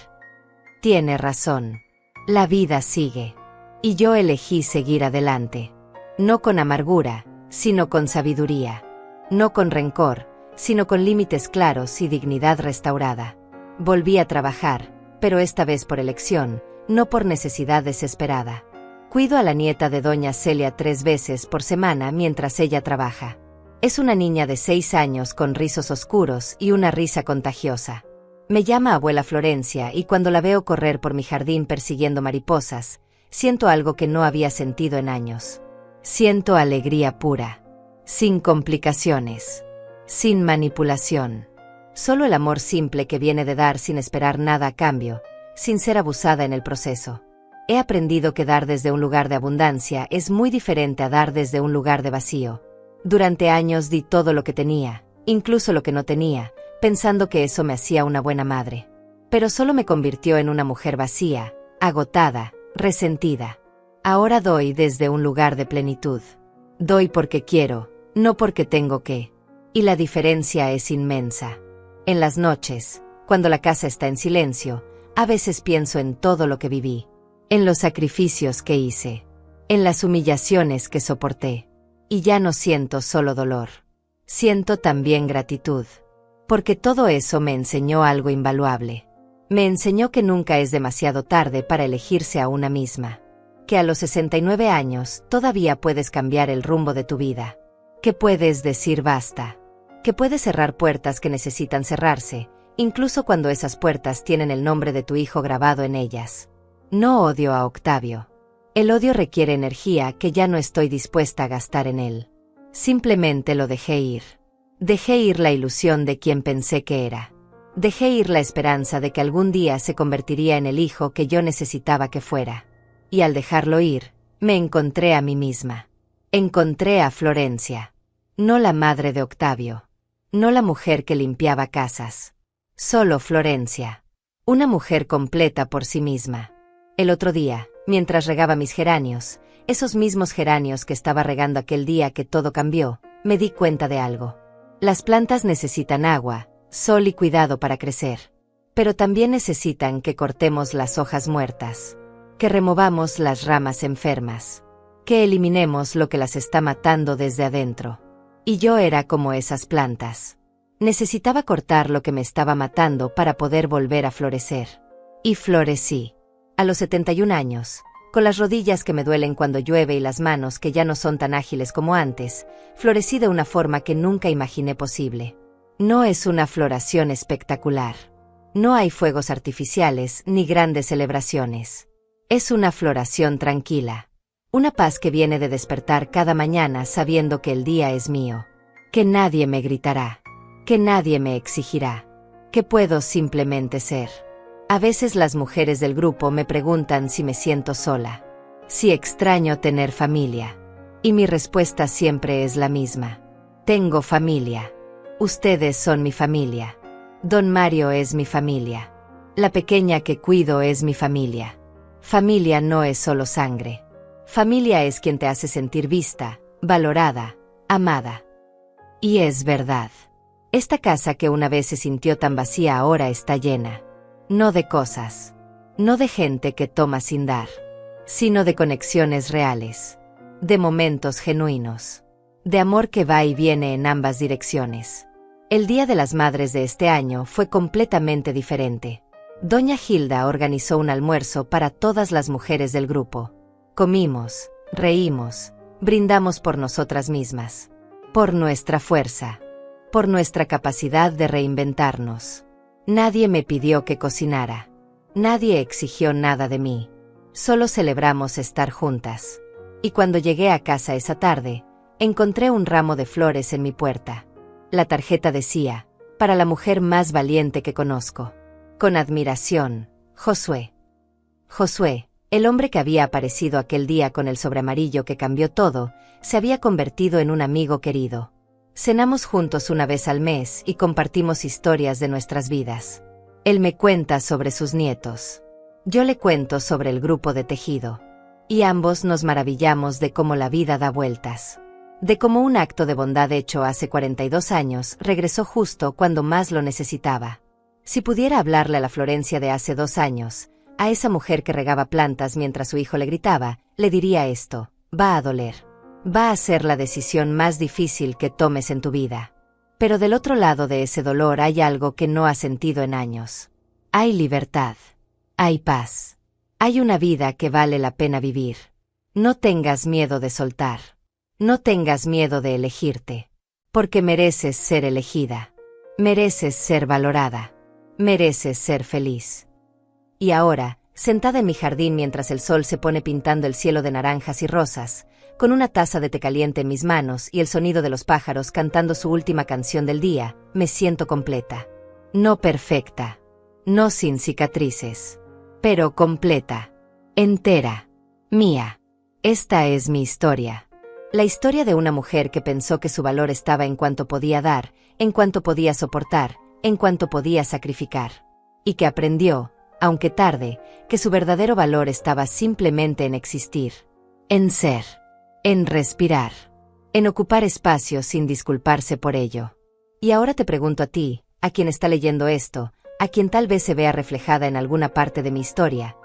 Tiene razón. La vida sigue. Y yo elegí seguir adelante. No con amargura, sino con sabiduría. No con rencor, sino con límites claros y dignidad restaurada. Volví a trabajar, pero esta vez por elección, no por necesidad desesperada. Cuido a la nieta de doña Celia 3 veces por semana mientras ella trabaja. Es una niña de 6 años con rizos oscuros y una risa contagiosa. Me llama abuela Florencia y cuando la veo correr por mi jardín persiguiendo mariposas, siento algo que no había sentido en años. Siento alegría pura, sin complicaciones, sin manipulación. Solo el amor simple que viene de dar sin esperar nada a cambio, sin ser abusada en el proceso. He aprendido que dar desde un lugar de abundancia es muy diferente a dar desde un lugar de vacío. Durante años di todo lo que tenía, incluso lo que no tenía, pensando que eso me hacía una buena madre. Pero solo me convirtió en una mujer vacía, agotada, resentida. Ahora doy desde un lugar de plenitud. Doy porque quiero, no porque tengo que. Y la diferencia es inmensa. En las noches, cuando la casa está en silencio, a veces pienso en todo lo que viví, en los sacrificios que hice, en las humillaciones que soporté. Y ya no siento solo dolor. Siento también gratitud. Porque todo eso me enseñó algo invaluable. Me enseñó que nunca es demasiado tarde para elegirse a una misma. Que a los 69 años todavía puedes cambiar el rumbo de tu vida. Que puedes decir basta. Que puedes cerrar puertas que necesitan cerrarse, incluso cuando esas puertas tienen el nombre de tu hijo grabado en ellas. No odio a Octavio. El odio requiere energía que ya no estoy dispuesta a gastar en él. Simplemente lo dejé ir. Dejé ir la ilusión de quien pensé que era. Dejé ir la esperanza de que algún día se convertiría en el hijo que yo necesitaba que fuera. Y al dejarlo ir, me encontré a mí misma. Encontré a Florencia. No la madre de Octavio. No la mujer que limpiaba casas. Solo Florencia. Una mujer completa por sí misma. El otro día, mientras regaba mis geranios, esos mismos geranios que estaba regando aquel día que todo cambió, me di cuenta de algo. Las plantas necesitan agua, sol y cuidado para crecer. Pero también necesitan que cortemos las hojas muertas, que removamos las ramas enfermas, que eliminemos lo que las está matando desde adentro. Y yo era como esas plantas. Necesitaba cortar lo que me estaba matando para poder volver a florecer. Y florecí. A los 71 años, con las rodillas que me duelen cuando llueve y las manos que ya no son tan ágiles como antes, florecí de una forma que nunca imaginé posible. No es una floración espectacular. No hay fuegos artificiales ni grandes celebraciones. Es una floración tranquila. Una paz que viene de despertar cada mañana sabiendo que el día es mío. Que nadie me gritará. Que nadie me exigirá. Que puedo simplemente ser. A veces las mujeres del grupo me preguntan si me siento sola. Si extraño tener familia. Y mi respuesta siempre es la misma. Tengo familia. Ustedes son mi familia. Don Mario es mi familia. La pequeña que cuido es mi familia. Familia no es solo sangre. Familia es quien te hace sentir vista, valorada, amada. Y es verdad. Esta casa que una vez se sintió tan vacía ahora está llena. No de cosas. No de gente que toma sin dar. Sino de conexiones reales. De momentos genuinos. De amor que va y viene en ambas direcciones. El Día de las Madres de este año fue completamente diferente. Doña Hilda organizó un almuerzo para todas las mujeres del grupo. Comimos, reímos, brindamos por nosotras mismas. Por nuestra fuerza. Por nuestra capacidad de reinventarnos. Nadie me pidió que cocinara. Nadie exigió nada de mí. Solo celebramos estar juntas. Y cuando llegué a casa esa tarde, encontré un ramo de flores en mi puerta. La tarjeta decía, para la mujer más valiente que conozco. Con admiración, Josué. Josué, el hombre que había aparecido aquel día con el sobre amarillo que cambió todo, se había convertido en un amigo querido. Cenamos juntos una vez al mes y compartimos historias de nuestras vidas. Él me cuenta sobre sus nietos. Yo le cuento sobre el grupo de tejido. Y ambos nos maravillamos de cómo la vida da vueltas. De cómo un acto de bondad hecho hace 42 años regresó justo cuando más lo necesitaba. Si pudiera hablarle a la Florencia de hace 2 años, a esa mujer que regaba plantas mientras su hijo le gritaba, le diría esto: va a doler. Va a ser la decisión más difícil que tomes en tu vida. Pero del otro lado de ese dolor hay algo que no has sentido en años. Hay libertad. Hay paz. Hay una vida que vale la pena vivir. No tengas miedo de soltar. No tengas miedo de elegirte. Porque mereces ser elegida. Mereces ser valorada. Mereces ser feliz. Y ahora, sentada en mi jardín mientras el sol se pone pintando el cielo de naranjas y rosas, con una taza de té caliente en mis manos y el sonido de los pájaros cantando su última canción del día, me siento completa. No perfecta. No sin cicatrices. Pero completa. Entera. Mía. Esta es mi historia. La historia de una mujer que pensó que su valor estaba en cuanto podía dar, en cuanto podía soportar, en cuanto podía sacrificar. Y que aprendió, aunque tarde, que su verdadero valor estaba simplemente en existir. En ser. En respirar. En ocupar espacio sin disculparse por ello. Y ahora te pregunto a ti, a quien está leyendo esto, a quien tal vez se vea reflejada en alguna parte de mi historia,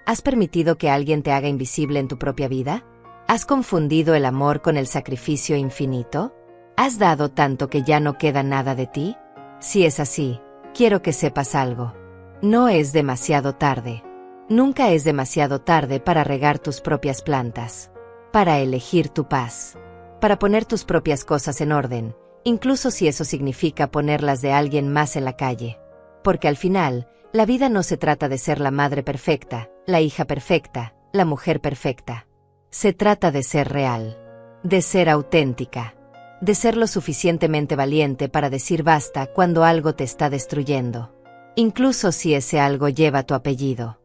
¿has permitido que alguien te haga invisible en tu propia vida? ¿Has confundido el amor con el sacrificio infinito? ¿Has dado tanto que ya no queda nada de ti? Si es así, quiero que sepas algo. No es demasiado tarde. Nunca es demasiado tarde para regar tus propias plantas. Para elegir tu paz. Para poner tus propias cosas en orden, incluso si eso significa ponerlas de alguien más en la calle. Porque al final, la vida no se trata de ser la madre perfecta, la hija perfecta, la mujer perfecta. Se trata de ser real. De ser auténtica. De ser lo suficientemente valiente para decir basta cuando algo te está destruyendo. Incluso si ese algo lleva tu apellido.